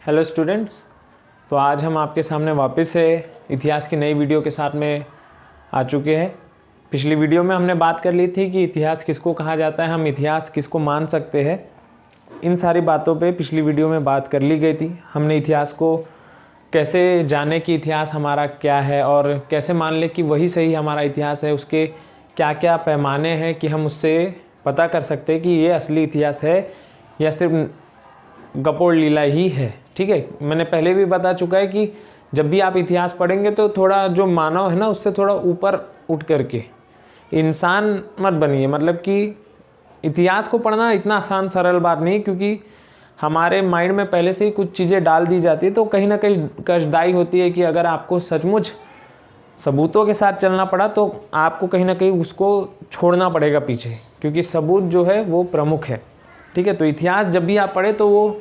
Hello students, तो आज हम आपके सामने वापस से इतिहास की नई वीडियो के साथ में आ चुके हैं। पिछली वीडियो में हमने बात कर ली थी कि इतिहास किसको कहा जाता है, हम इतिहास किसको मान सकते हैं। इन सारी बातों पे पिछली वीडियो में बात कर ली गई थी। हमने इतिहास को कैसे जाने कि इतिहास हमारा क्या है और कैसे मान ले कि वही सही हमारा इतिहास है, उसके क्या क्या पैमाने हैं कि हम उससे पता कर सकते हैं कि ये असली इतिहास है या सिर्फ गपोड़ लीला ही है। ठीक है, मैंने पहले भी बता चुका है कि जब भी आप इतिहास पढ़ेंगे तो थोड़ा जो मानव है ना उससे थोड़ा ऊपर उठ करके इंसान मत बनिए। मतलब कि इतिहास को पढ़ना इतना आसान सरल बात नहीं, क्योंकि हमारे माइंड में पहले से ही कुछ चीज़ें डाल दी जाती है, तो कहीं ना कहीं कष्टदायी होती है कि अगर आपको सचमुच सबूतों के साथ चलना पड़ा तो आपको कहीं ना कहीं उसको छोड़ना पड़ेगा पीछे, क्योंकि सबूत जो है वो प्रमुख है। ठीक है, तो इतिहास जब भी आप पढ़े तो वो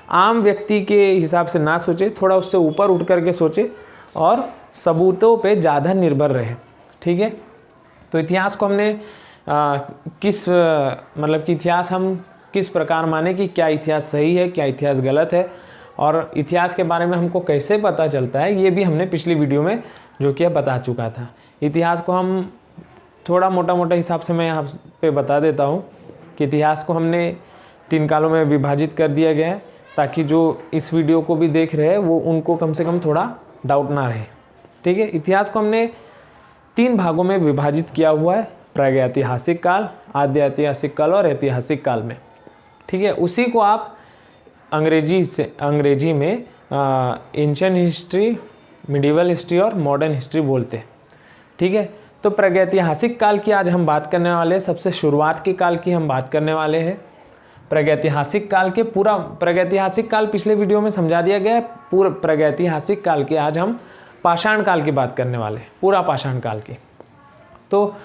आम व्यक्ति के हिसाब से ना सोचे, थोड़ा उससे ऊपर उठ करके सोचे और सबूतों पे ज़्यादा निर्भर रहे। ठीक है, तो इतिहास को हमने मतलब कि इतिहास हम किस प्रकार माने कि क्या इतिहास सही है, क्या इतिहास गलत है, और इतिहास के बारे में हमको कैसे पता चलता है, ये भी हमने पिछली वीडियो में जो कि बता चुका था। इतिहास को हम थोड़ा मोटा मोटा हिसाब से मैं यहाँ पे बता देता हूँ कि इतिहास को हमने 3 कालों में विभाजित कर दिया गया है, ताकि जो इस वीडियो को भी देख रहे हैं वो उनको कम से कम थोड़ा डाउट ना रहे। ठीक है, इतिहास को हमने 3 भागों में विभाजित किया हुआ है, प्रागैतिहासिक काल, आद्य ऐतिहासिक काल और ऐतिहासिक काल में। ठीक है, उसी को आप अंग्रेजी में एंशिएंट हिस्ट्री, मिडिवल हिस्ट्री और मॉडर्न हिस्ट्री बोलते हैं। ठीक है, तो प्रागैतिहासिक काल की आज हम बात करने वाले हैं। सबसे शुरुआत के काल की हम बात करने वाले हैं। प्रागैतिहासिक काल के पूरा प्रागैतिहासिक काल पिछले वीडियो में समझा दिया गया है। पूरा प्रागैतिहासिक काल के आज हम पाषाण काल की बात करने वाले हैं, पूरा पाषाण काल की। तो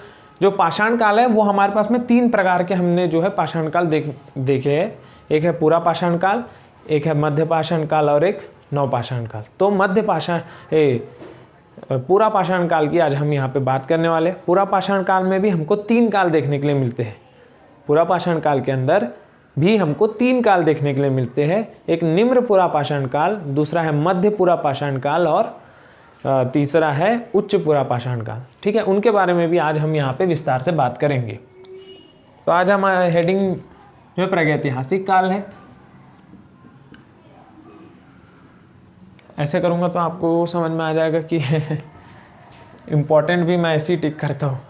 जो पाषाण काल है वो हमारे पास में 3 प्रकार के हमने जो है पाषाण काल देखे हैं। एक है पूरा पाषाण काल, एक है मध्य पाषाण काल और एक नवपाषाण काल। तो पूरा पाषाण काल की आज हम यहाँ पे बात करने वाले। पूरा पाषाण काल में भी हमको 3 काल देखने के लिए मिलते हैं। पूरा पाषाण काल के अंदर भी हमको 3 काल देखने के लिए मिलते हैं। एक निम्न पूरा पाषाण काल, दूसरा है मध्य पूरा पाषाण काल और तीसरा है उच्च पूरा पाषाण काल। ठीक है, उनके बारे में भी आज हम यहाँ पे विस्तार से बात करेंगे। तो आज हमारा हेडिंग जो है प्रागैतिहासिक काल है। ऐसे करूँगा तो आपको समझ में आ जाएगा कि इम्पोर्टेंट भी मैं ऐसे ही टिक करता हूँ।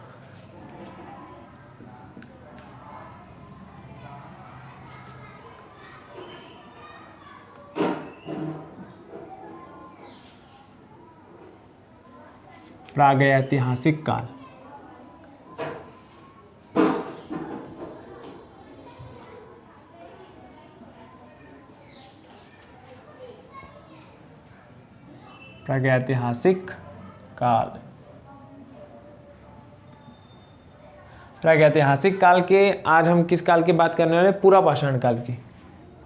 प्रागैतिहासिक काल। प्रागैतिहासिक काल। प्रागैतिहासिक काल के आज हम किस काल की बात करने वाले? पूरा पाषाण काल की।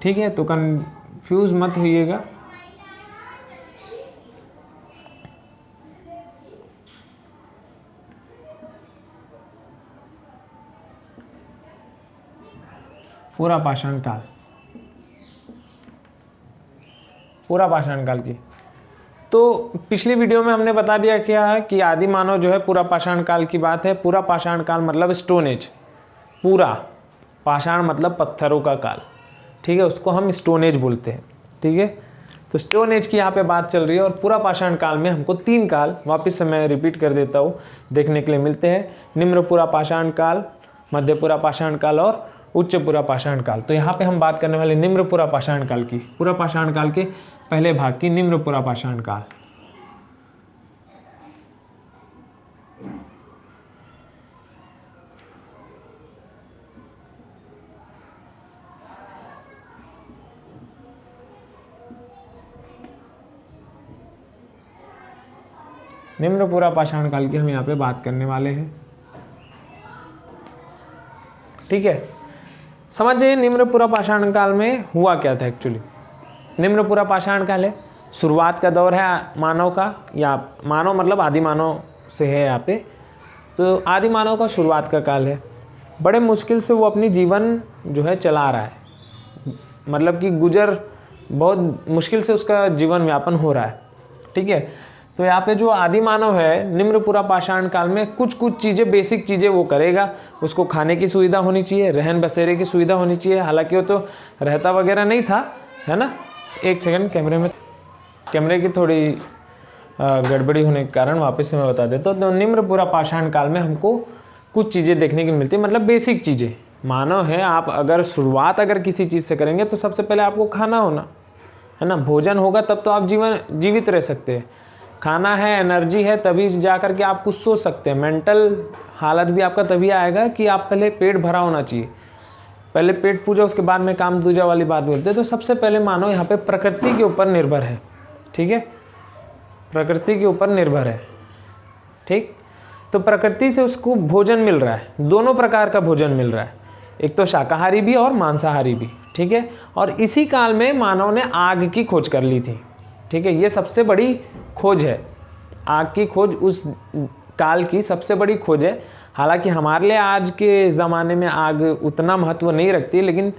ठीक है, तो कंफ्यूज मत होइएगा। पूरा पाषाण काल, पूरा पाषाण काल की। तो पिछली वीडियो में हमने बता दिया क्या है कि आदि मानव जो है पूरा पाषाण काल की बात है। पूरा पाषाण काल मतलब स्टोन एज, पूरा पाषाण मतलब पत्थरों का काल। ठीक है, उसको हम स्टोन एज बोलते हैं। ठीक है, तो स्टोन एज की यहाँ पे बात चल रही है। और पूरा पाषाण काल में हमको 3 काल, वापस से मैं रिपीट कर देता हूँ, देखने के लिए मिलते हैं। निम्न पूरा पाषाण काल, मध्य पूरा पाषाण काल और उच्च पूरा पाषाण काल। तो यहाँ पे हम बात करने वाले निम्न पूरा पाषाण काल की, पूरा पाषाण काल के पहले भाग की, निम्न पूरा पाषाण काल। निम्न पूरा पाषाण काल की हम यहाँ पे बात करने वाले हैं। ठीक है, समझिए निम्न पूरा पाषाण काल में हुआ क्या था एक्चुअली। निम्न पूरा पाषाण काल है, शुरुआत का दौर है मानव का, या मानव मतलब आदि मानव से है यहाँ पे। तो आदि मानव का शुरुआत का काल है। बड़े मुश्किल से वो अपनी जीवन जो है चला रहा है, मतलब कि गुजर बहुत मुश्किल से उसका जीवन यापन हो रहा है। ठीक है, तो यहाँ पे जो आदि मानव है निम्न पूरा पाषाण काल में कुछ कुछ चीज़ें, बेसिक चीज़ें वो करेगा। उसको खाने की सुविधा होनी चाहिए, रहन बसेरे की सुविधा होनी चाहिए। हालांकि वो तो रहता वगैरह नहीं था, है ना। एक सेकंड, कैमरे की थोड़ी गड़बड़ी होने के कारण वापस से मैं बता देता हूँ। तो निम्न पूरा पाषाण काल में हमको कुछ चीज़ें देखने को मिलती है, मतलब बेसिक चीज़ें। मानव है, आप अगर शुरुआत अगर किसी चीज़ से करेंगे तो सबसे पहले आपको खाना होना है ना, भोजन होगा तब तो आप जीवित रह सकते हैं। खाना है, एनर्जी है, तभी जा कर के आप कुछ सोच सकते हैं। मेंटल हालत भी आपका तभी आएगा कि आप पहले पेट भरा होना चाहिए। पहले पेट पूजा, उसके बाद में काम दूजा वाली बात बोलते हैं। तो सबसे पहले मानव यहाँ पे प्रकृति के ऊपर निर्भर है। ठीक है, प्रकृति के ऊपर निर्भर है। ठीक, तो प्रकृति से उसको भोजन मिल रहा है, दोनों प्रकार का भोजन मिल रहा है, एक तो शाकाहारी भी और मांसाहारी भी। ठीक है, और इसी काल में मानव ने आग की खोज कर ली थी। ठीक है, ये सबसे बड़ी खोज है, आग की खोज उस काल की सबसे बड़ी खोज है। हालांकि हमारे लिए आज के ज़माने में आग उतना महत्व नहीं रखती, लेकिन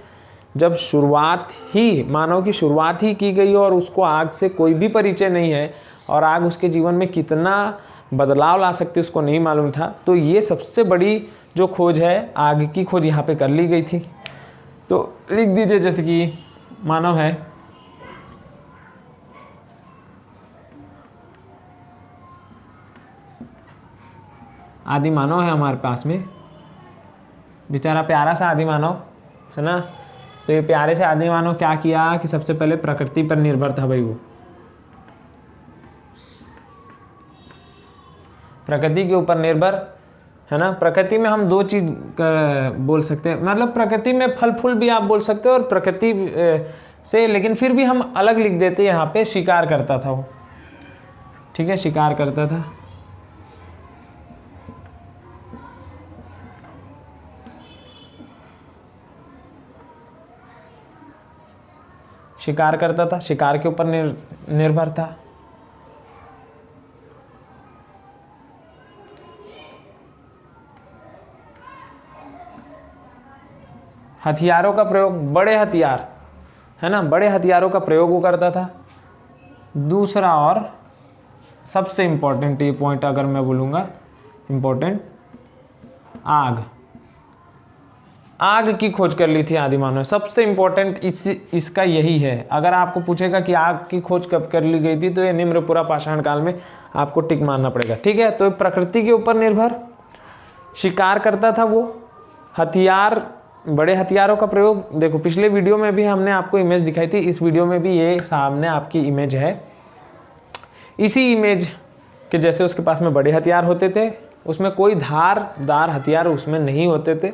जब शुरुआत ही, मानव की शुरुआत ही की गई और उसको आग से कोई भी परिचय नहीं है और आग उसके जीवन में कितना बदलाव ला सकती है उसको नहीं मालूम था, तो ये सबसे बड़ी जो खोज है, आग की खोज यहाँ पे कर ली गई थी। तो लिख दीजिए, जैसे कि मानव है, आदि मानव है हमारे पास में, बेचारा प्यारा सा आदि मानव है ना। तो ये प्यारे से आदि मानव क्या किया कि सबसे पहले प्रकृति पर निर्भर था भाई। वो प्रकृति के ऊपर निर्भर है ना। प्रकृति में हम दो चीज बोल सकते हैं, मतलब प्रकृति में फल फूल भी आप बोल सकते हो और प्रकृति से, लेकिन फिर भी हम अलग लिख देते हैं। यहाँ पे शिकार करता था वो। ठीक है, शिकार करता था। शिकार करता था, शिकार के ऊपर निर्भर था। हथियारों का प्रयोग, बड़े हथियार है ना, बड़े हथियारों का प्रयोग वो करता था। दूसरा और सबसे इम्पोर्टेंट ये पॉइंट अगर मैं बोलूँगा इम्पोर्टेंट, आग की खोज कर ली थी आदि मानव ने। सबसे इम्पोर्टेंट इसका यही है। अगर आपको पूछेगा कि आग की खोज कब कर ली गई थी, तो ये निम्न पूरा पाषाण काल में आपको टिक मारना पड़ेगा। ठीक है, तो प्रकृति के ऊपर निर्भर, शिकार करता था वो, हथियार, बड़े हथियारों का प्रयोग। देखो पिछले वीडियो में भी हमने आपको इमेज दिखाई थी, इस वीडियो में भी ये सामने आपकी इमेज है। इसी इमेज के जैसे उसके पास में बड़े हथियार होते थे, उसमें कोई धारदार हथियार उसमें नहीं होते थे,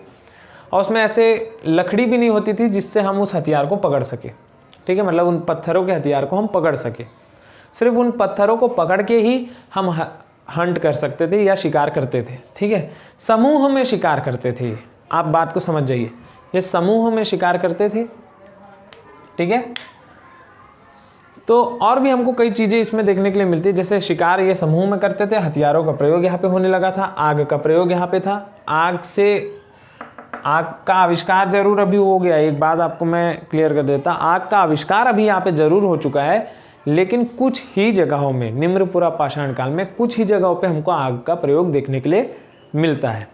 और उसमें ऐसे लकड़ी भी नहीं होती थी जिससे हम उस हथियार को पकड़ सके। ठीक है, मतलब उन पत्थरों के हथियार को हम पकड़ सके। सिर्फ उन पत्थरों को पकड़ के ही हम हंट कर सकते थे या शिकार करते थे। ठीक है, समूह में शिकार करते थे। आप बात को समझ जाइए, ये समूह में शिकार करते थे। ठीक है, तो और भी हमको कई चीज़ें इसमें देखने के लिए मिलती है। जैसे शिकार ये समूह में करते थे, हथियारों का प्रयोग यहाँ पे होने लगा था, आग का प्रयोग यहाँ पे था। आग का आविष्कार जरूर अभी हो गया, एक बात आपको मैं क्लियर कर देता, आग का आविष्कार अभी यहाँ पे जरूर हो चुका है, लेकिन कुछ ही जगहों में, निम्न पूरा पाषाण काल में कुछ ही जगहों पे हमको आग का प्रयोग देखने के लिए मिलता है।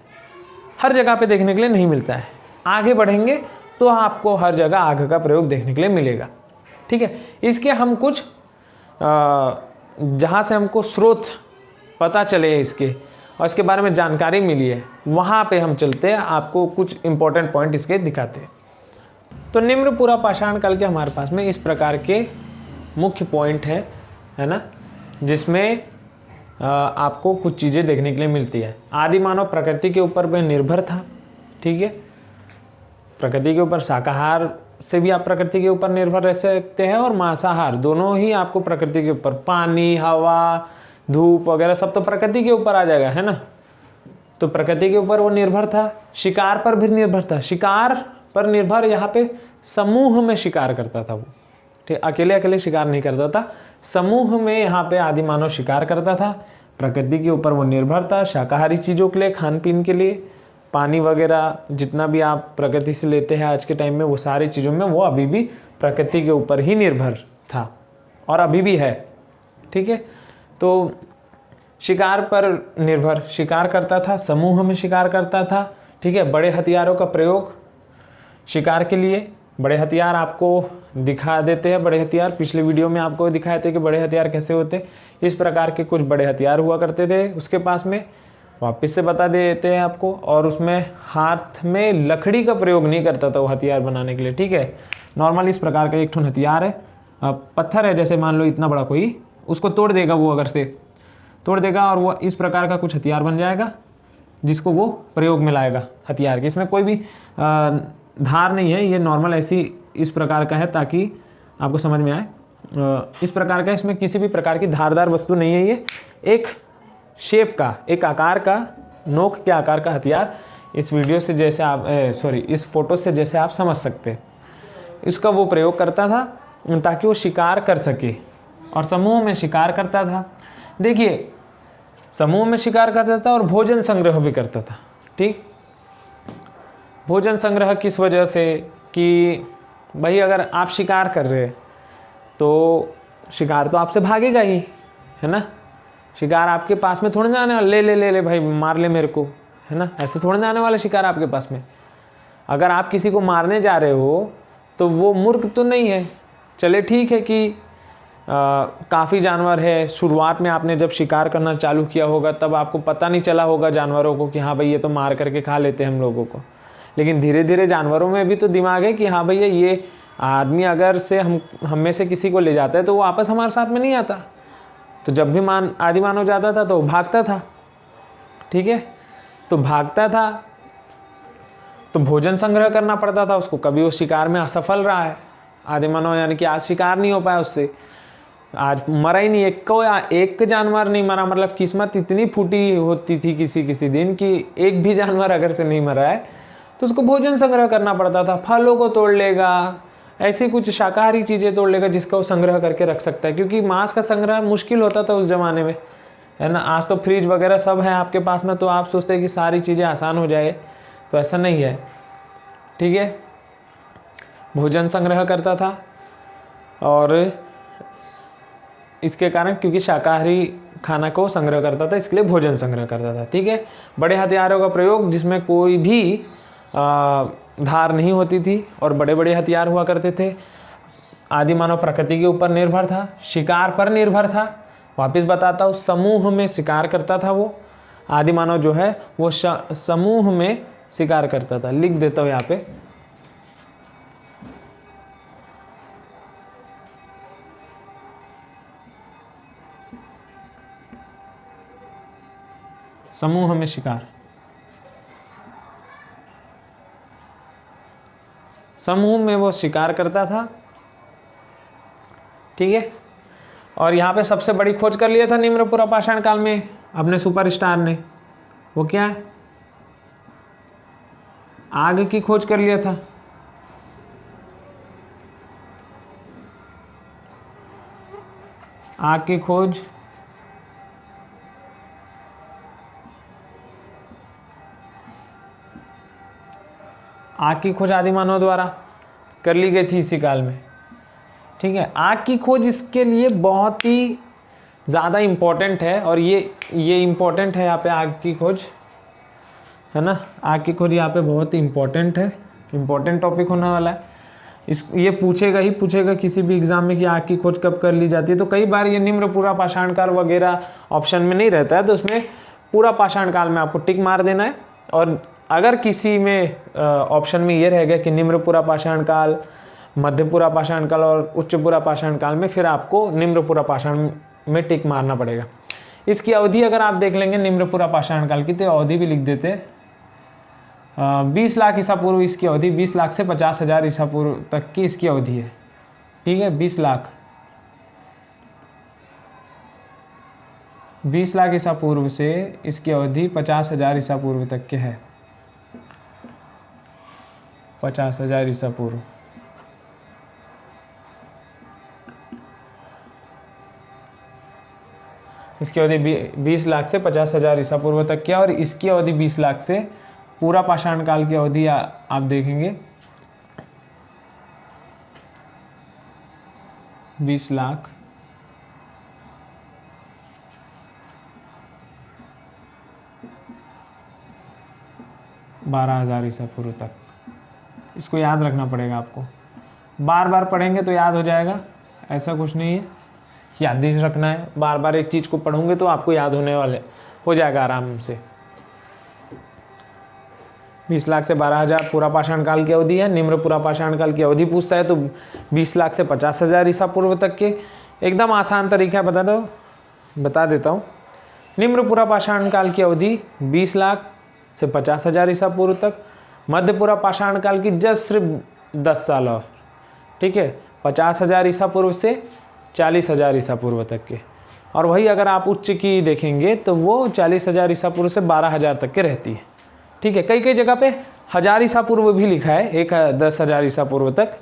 हर जगह पे देखने के लिए नहीं मिलता है। आगे बढ़ेंगे तो आपको हर जगह आग का प्रयोग देखने के लिए मिलेगा। ठीक है, इसके हम कुछ जहाँ से हमको स्रोत पता चले इसके और इसके बारे में जानकारी मिली है, वहाँ पे हम चलते हैं, आपको कुछ इंपॉर्टेंट पॉइंट इसके दिखाते हैं। तो निम्न पूरा पाषाण काल के हमारे पास में इस प्रकार के मुख्य पॉइंट है ना, जिसमें आपको कुछ चीज़ें देखने के लिए मिलती है। आदि मानव प्रकृति के ऊपर में निर्भर था। ठीक है, प्रकृति के ऊपर, शाकाहार से भी आप प्रकृति के ऊपर निर्भर रह सकते हैं और मांसाहार, दोनों ही आपको प्रकृति के ऊपर, पानी, हवा, धूप वगैरह सब तो प्रकृति के ऊपर आ जाएगा, है ना। तो प्रकृति के ऊपर वो निर्भर था। शिकार पर भी निर्भर था। शिकार पर निर्भर, यहाँ पे समूह में शिकार करता था वो। ठीक, अकेले अकेले शिकार नहीं करता था, समूह में यहाँ पे आदि मानव शिकार करता था। प्रकृति के ऊपर वो निर्भर था, शाकाहारी चीज़ों के लिए, खान पीन के लिए, पानी वगैरह जितना भी आप प्रकृति से लेते हैं आज के टाइम में, वो सारी चीज़ों में वो अभी भी प्रकृति के ऊपर ही निर्भर था और अभी भी है। ठीक है, तो शिकार पर निर्भर शिकार करता था, समूह में शिकार करता था। ठीक है, बड़े हथियारों का प्रयोग शिकार के लिए, बड़े हथियार आपको दिखा देते हैं। बड़े हथियार पिछले वीडियो में आपको दिखाए थे कि बड़े हथियार कैसे होते। इस प्रकार के कुछ बड़े हथियार हुआ करते थे उसके पास में, वापस से बता देते हैं आपको। और उसमें हाथ में लकड़ी का प्रयोग नहीं करता था वो हथियार बनाने के लिए। ठीक है, नॉर्मल इस प्रकार का एक ठो हथियार है, पत्थर है जैसे मान लो इतना बड़ा कोई, उसको तोड़ देगा वो, अगर से तोड़ देगा और वो इस प्रकार का कुछ हथियार बन जाएगा जिसको वो प्रयोग में लाएगा हथियार के। इसमें कोई भी धार नहीं है, ये नॉर्मल ऐसी इस प्रकार का है ताकि आपको समझ में आए। इस प्रकार का, इसमें किसी भी प्रकार की धारदार वस्तु नहीं है। ये एक शेप का, एक आकार का, नोक के आकार का हथियार इस वीडियो से जैसे आप इस फोटो से जैसे आप समझ सकते, इसका वो प्रयोग करता था ताकि वो शिकार कर सके और समूह में शिकार करता था। देखिए, समूह में शिकार करता था और भोजन संग्रह भी करता था। ठीक, भोजन संग्रह किस वजह से कि भाई अगर आप शिकार कर रहे हैं तो शिकार तो आपसे भागेगा ही, है ना। शिकार आपके पास में थोड़ा ना आने वाला, ले ले ले ले भाई मार ले मेरे को, है ना, ऐसे थोड़ा ना आने वाला शिकार आपके पास में। अगर आप किसी को मारने जा रहे हो तो वो मूर्ख तो नहीं है। चले ठीक है कि काफ़ी जानवर है, शुरुआत में आपने जब शिकार करना चालू किया होगा तब आपको पता नहीं चला होगा जानवरों को कि हाँ भाई ये तो मार करके खा लेते हैं हम लोगों को। लेकिन धीरे धीरे जानवरों में भी तो दिमाग है कि हाँ भैया ये आदमी अगर से हम में से किसी को ले जाता है तो वो वापस हमारे साथ में नहीं आता। तो जब भी आदिमानव हो जाता था तो वो भागता था। ठीक है, तो भागता था तो भोजन संग्रह करना पड़ता था उसको। कभी वो शिकार में असफल रहा है आदिमानव, यानी कि आज शिकार नहीं हो पाया उससे, आज मरा ही नहीं, एक जानवर नहीं मरा। मतलब किस्मत इतनी फूटी होती थी किसी दिन कि एक भी जानवर अगर से नहीं मरा है तो उसको भोजन संग्रह करना पड़ता था। फलों को तोड़ लेगा, ऐसी कुछ शाकाहारी चीज़ें तोड़ लेगा जिसका वो संग्रह करके रख सकता है, क्योंकि मांस का संग्रह मुश्किल होता था उस ज़माने में, है ना। आज तो फ्रिज वगैरह सब है आपके पास में, तो आप सोचते हैं कि सारी चीज़ें आसान हो जाए, तो ऐसा नहीं है। ठीक है, भोजन संग्रह करता था और इसके कारण, क्योंकि शाकाहारी खाना को संग्रह करता था इसके लिए भोजन संग्रह करता था। ठीक है, बड़े हथियारों का प्रयोग जिसमें कोई भी धार नहीं होती थी और बड़े बड़े हथियार हुआ करते थे। आदिमानव प्रकृति के ऊपर निर्भर था, शिकार पर निर्भर था। वापस बताता हूँ, समूह में शिकार करता था वो। आदिमानव जो है वो समूह में शिकार करता था। लिख देता हूँ यहाँ पे, समूह में शिकार, समूह में वो शिकार करता था। ठीक है, और यहाँ पे सबसे बड़ी खोज कर लिया था निम्रपुरा पाषाण काल में अपने सुपरस्टार ने। वो क्या है? आग की खोज कर लिया था। आग की खोज आदिमानव द्वारा कर ली गई थी इसी काल में। ठीक है, आग की खोज इसके लिए बहुत ही ज़्यादा इम्पोर्टेंट है, और ये इम्पोर्टेंट है यहाँ पे आग की खोज, है ना। आग की खोज यहाँ पे बहुत ही इम्पोर्टेंट है, इम्पोर्टेंट टॉपिक होने वाला है। ये पूछेगा किसी भी एग्जाम में कि आग की खोज कब कर ली जाती है। तो कई बार ये निम्रपुरा पाषाण काल वगैरह ऑप्शन में नहीं रहता है, तो उसमें पूरा पाषाण काल में आपको टिक मार देना है। और अगर किसी में ऑप्शन में ये रह गया कि निम्रपुरा पाषाण काल, मध्यपुरा पाषाण काल और उच्चपुरा पाषाण काल में, फिर आपको निम्रपुरा पाषाण में टिक मारना पड़ेगा। इसकी अवधि अगर आप देख लेंगे निम्रपुरा पाषाण काल की, तो अवधि भी लिख देते 20 लाख ईसा पूर्व इसकी अवधि, 20 लाख से 50,000 ईसा पूर्व तक की इसकी अवधि है। ठीक है, 20 लाख ईसा पूर्व से इसकी अवधि 50,000 ईसा पूर्व तक के है। 50,000 ईसा पूर्व। इसकी अवधि 20 लाख से 50,000 ईसा पूर्व तक क्या, और इसकी अवधि 20 लाख से पूरा पाषाण काल की अवधि आप देखेंगे 20 लाख 12,000 ईसा पूर्व तक। इसको याद रखना पड़ेगा आपको, बार बार पढ़ेंगे तो याद हो जाएगा, ऐसा कुछ नहीं है, याददाश्त रखना है। बार बार एक चीज़ को पढ़ोगे तो आपको याद होने वाले हो जाएगा आराम से। 20 लाख से 12,000 पूरा पाषाण काल की अवधि है। निम्न पूरा पाषाण काल की अवधि पूछता है तो 20 लाख से 50,000 ईसा पूर्व तक के। एकदम आसान तरीका बता देता हूँ। निम्न पूरा पाषाण काल की अवधि 20 लाख से 50,000 ईसा पूर्व तक। मध्य पूरा पाषाण काल की जस्ट सिर्फ 10 साल और, ठीक है, 50,000 ईसा पूर्व से 40,000 ईसा पूर्व तक के। और वही अगर आप उच्च की देखेंगे तो वो 40,000 ईसा पूर्व से 12,000 तक के रहती है, ठीक है। कई कई जगह पे 1000 ईसा पूर्व भी लिखा है, 10,000 ईसा पूर्व तक,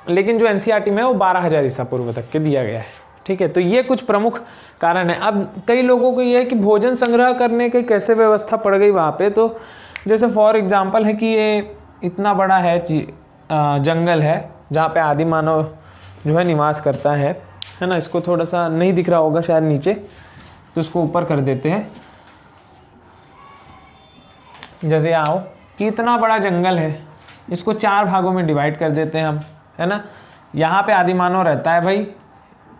लेकिन जो एनसीईआरटी में है वो 12,000 ईसा पूर्व तक के दिया गया है, ठीक है। तो ये कुछ प्रमुख कारण है। अब कई लोगों को ये है कि भोजन संग्रह करने की कैसे व्यवस्था पड़ गई वहाँ पे, तो जैसे फॉर एग्जाम्पल है कि ये इतना बड़ा है जंगल है जहाँ पे आदि मानव जो है निवास करता है ना। इसको थोड़ा सा नहीं दिख रहा होगा शायद नीचे, तो इसको ऊपर कर देते हैं। जैसे आओ कि इतना बड़ा जंगल है, इसको 4 भागों में डिवाइड कर देते हैं हम, है ना। यहाँ पे आदि मानव रहता है भाई,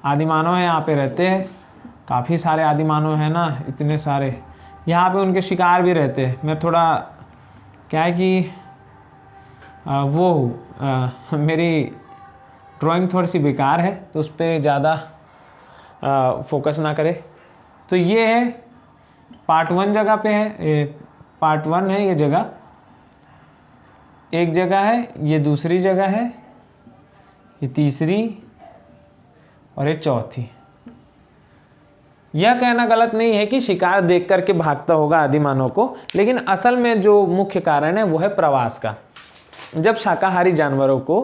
आदि मानव है यहाँ पे रहते हैं, काफ़ी सारे आदि मानव है ना, इतने सारे। यहाँ पे उनके शिकार भी रहते हैं। मैं थोड़ा क्या है कि मेरी ड्राइंग थोड़ी सी बेकार है तो उस पर ज़्यादा फोकस ना करें। तो ये है पार्ट 1 जगह पे है, पार्ट 1 है ये जगह, एक जगह है, ये दूसरी जगह है, ये तीसरी और ये चौथी। यह कहना गलत नहीं है कि शिकार देख करके भागता होगा आदि मानव को, लेकिन असल में जो मुख्य कारण है वो है प्रवास का। जब शाकाहारी जानवरों को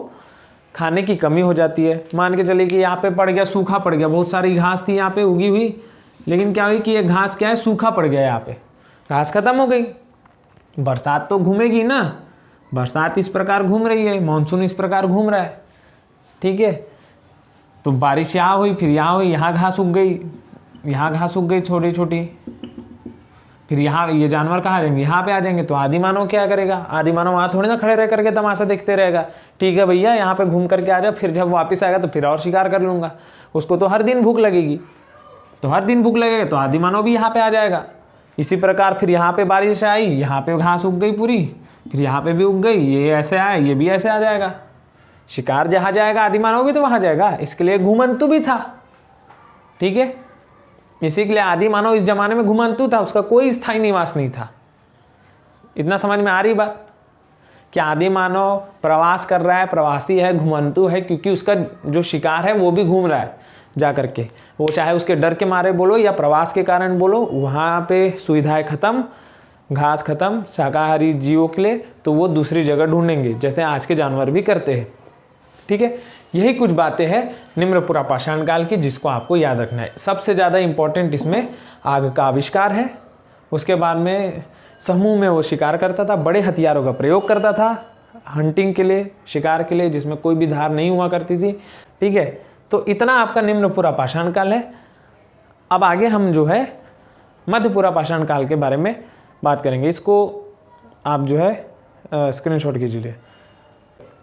खाने की कमी हो जाती है, मान के चलिए कि यहाँ पे पड़ गया, सूखा पड़ गया, बहुत सारी घास थी यहाँ पे उगी हुई, लेकिन क्या हुई कि ये घास क्या है, सूखा पड़ गया, यहाँ पे घास खत्म हो गई। बरसात तो घूमेगी ना, बरसात इस प्रकार घूम रही है, मानसून इस प्रकार घूम रहा है, ठीक है। तो बारिश यहाँ हुई, फिर यहाँ हुई, यहाँ घास उग गई, यहाँ घास उग गई छोटी छोटी, फिर यहाँ ये जानवर कहाँ जाएंगे, यहाँ पे आ जाएंगे। तो आदि मानव क्या करेगा, आदि मानव वहाँ थोड़ी ना खड़े रह करके तमाशा देखते रहेगा, ठीक है भैया यहाँ पे घूम करके आ जाओ, फिर जब वापस आएगा तो फिर और शिकार कर लूँगा। उसको तो हर दिन भूख लगेगी, तो हर दिन भूख लगेगा तो आदि मानव भी यहाँ पे आ जाएगा। इसी प्रकार फिर यहाँ पे बारिश आई, यहाँ पे घास उग गई पूरी, फिर यहाँ पे भी उग गई, ये ऐसे आए, ये भी ऐसे आ जाएगा। शिकार जहाँ जाएगा आदि मानव भी तो वहाँ जाएगा, इसके लिए घुमंतु भी था, ठीक है। इसी के लिए आदि मानव इस जमाने में घुमंतु था, उसका कोई स्थायी निवास नहीं था। इतना समझ में आ रही बात कि आदि मानव प्रवास कर रहा है, प्रवासी है, घुमंतु है, क्योंकि उसका जो शिकार है वो भी घूम रहा है जा करके। वो चाहे उसके डर के मारे बोलो या प्रवास के कारण बोलो, वहाँ पे सुविधाएं खत्म, घास खत्म शाकाहारी जीवों के लिए, तो वो दूसरी जगह ढूंढेंगे, जैसे आज के जानवर भी करते हैं, ठीक है। यही कुछ बातें हैं निम्न पूरा पाषाण काल की जिसको आपको याद रखना है। सबसे ज़्यादा इम्पोर्टेंट इसमें आग का आविष्कार है। उसके बाद में समूह में वो शिकार करता था, बड़े हथियारों का प्रयोग करता था हंटिंग के लिए, शिकार के लिए, जिसमें कोई भी धार नहीं हुआ करती थी, ठीक है। तो इतना आपका निम्न पूरा पाषाण काल है। अब आगे हम जो है मध्य पूरा पाषाण काल के बारे में बात करेंगे। इसको आप जो है स्क्रीनशॉट कीजिए।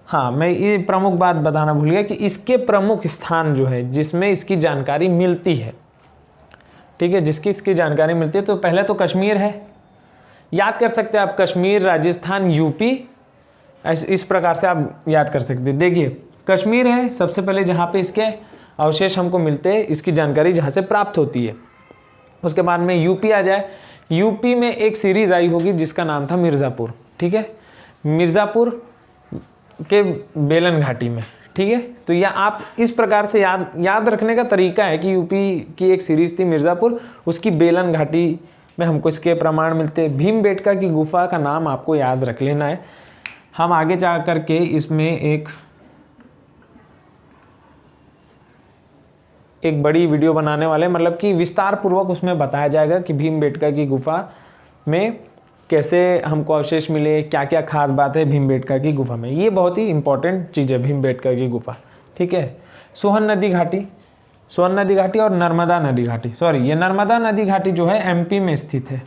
हाँ, मैं ये प्रमुख बात बताना भूल गया कि इसके प्रमुख स्थान जो है जिसमें इसकी जानकारी मिलती है, ठीक है, जिसकी इसकी जानकारी मिलती है, तो पहले तो कश्मीर है, याद कर सकते हैं आप, कश्मीर, राजस्थान, यूपी, इस प्रकार से आप याद कर सकते हैं। देखिए कश्मीर है सबसे पहले जहाँ पे इसके अवशेष हमको मिलते हैं, इसकी जानकारी जहाँ से प्राप्त होती है। उसके बाद में यूपी आ जाए, यूपी में एक सीरीज आई होगी जिसका नाम था मिर्ज़ापुर, ठीक है, मिर्ज़ापुर के बेलन घाटी में, ठीक है। तो यह आप इस प्रकार से याद रखने का तरीका है कि यूपी की एक सीरीज थी मिर्ज़ापुर, उसकी बेलन घाटी में हमको इसके प्रमाण मिलते हैं। भीमबेटका की गुफा का नाम आपको याद रख लेना है। हम आगे जा करके इसमें एक बड़ी वीडियो बनाने वाले, मतलब कि विस्तार पूर्वक उसमें बताया जाएगा कि भीमबेटका की गुफा में कैसे हमको अवशेष मिले, क्या क्या खास बात है भीमबेटका की गुफा में। ये बहुत ही इंपॉर्टेंट चीज़ है भीमबेटका की गुफा, ठीक है। सोहन नदी घाटी और नर्मदा नदी घाटी, सॉरी ये नर्मदा नदी घाटी जो है एमपी में स्थित है।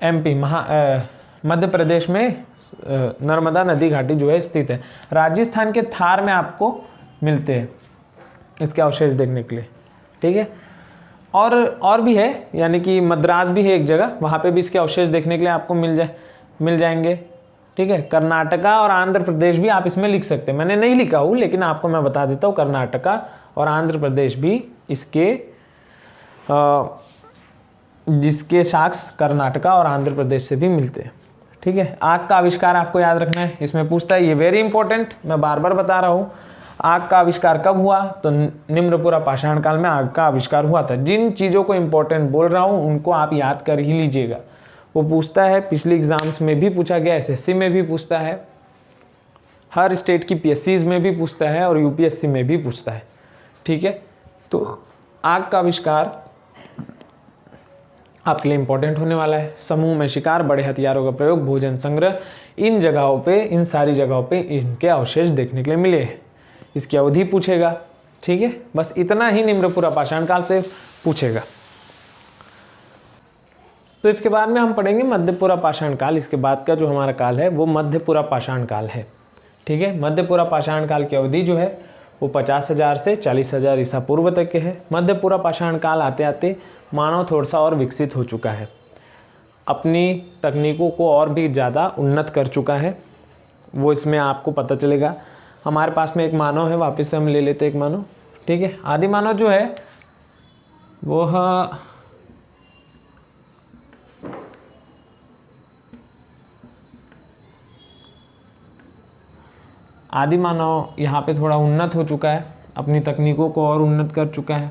एमपी मध्य प्रदेश में नर्मदा नदी घाटी जो है स्थित है। राजस्थान के थार में आपको मिलते हैं इसके अवशेष देखने के लिए, ठीक है। और भी है, यानी कि मद्रास भी है एक जगह, वहाँ पे भी इसके अवशेष देखने के लिए आपको मिल जाएंगे, ठीक है। कर्नाटका और आंध्र प्रदेश भी आप इसमें लिख सकते हैं, मैंने नहीं लिखा हूँ लेकिन आपको मैं बता देता हूँ, कर्नाटका और आंध्र प्रदेश भी इसके जिसके साक्ष्य कर्नाटका और आंध्र प्रदेश से भी मिलते हैं, ठीक है। आग का आविष्कार आपको याद रखना है, इसमें पूछता है, ये वेरी इंपॉर्टेंट, मैं बार बार बता रहा हूँ। आग का आविष्कार कब हुआ? तो निम्नपुरा पाषाण काल में आग का आविष्कार हुआ था। जिन चीज़ों को इंपॉर्टेंट बोल रहा हूँ उनको आप याद कर ही लीजिएगा। वो पूछता है, पिछले एग्जाम्स में भी पूछा गया, एसएससी में भी पूछता है, हर स्टेट की पीएससीज में भी पूछता है और यूपीएससी में भी पूछता है, ठीक है। तो आग का आविष्कार आपके लिए इंपॉर्टेंट होने वाला है। समूह में शिकार, बड़े हथियारों का प्रयोग, भोजन संग्रह, इन जगहों पे, इन सारी जगहों पे इनके अवशेष देखने के लिए मिले हैं। इसकी अवधि पूछेगा, ठीक है। बस इतना ही निम्नपुरा पाषाण काल से पूछेगा। तो इसके बाद में हम पढ़ेंगे मध्यपुरा पाषाण काल। इसके बाद का जो हमारा काल है वो मध्यपुरा पाषाण काल है, ठीक है। मध्यपुरा पाषाण काल की अवधि जो है वो 50,000 से 40,000 ईसा पूर्व तक के है। मध्यपुरा पाषाण काल आते आते मानव थोड़ा सा और विकसित हो चुका है, अपनी तकनीकों को और भी ज़्यादा उन्नत कर चुका है, वो इसमें आपको पता चलेगा। हमारे पास में एक मानव है, वापस से हम ले लेते हैं एक मानव, ठीक है। आदि मानव जो है वो आदि मानव यहाँ पे थोड़ा उन्नत हो चुका है, अपनी तकनीकों को और उन्नत कर चुका है,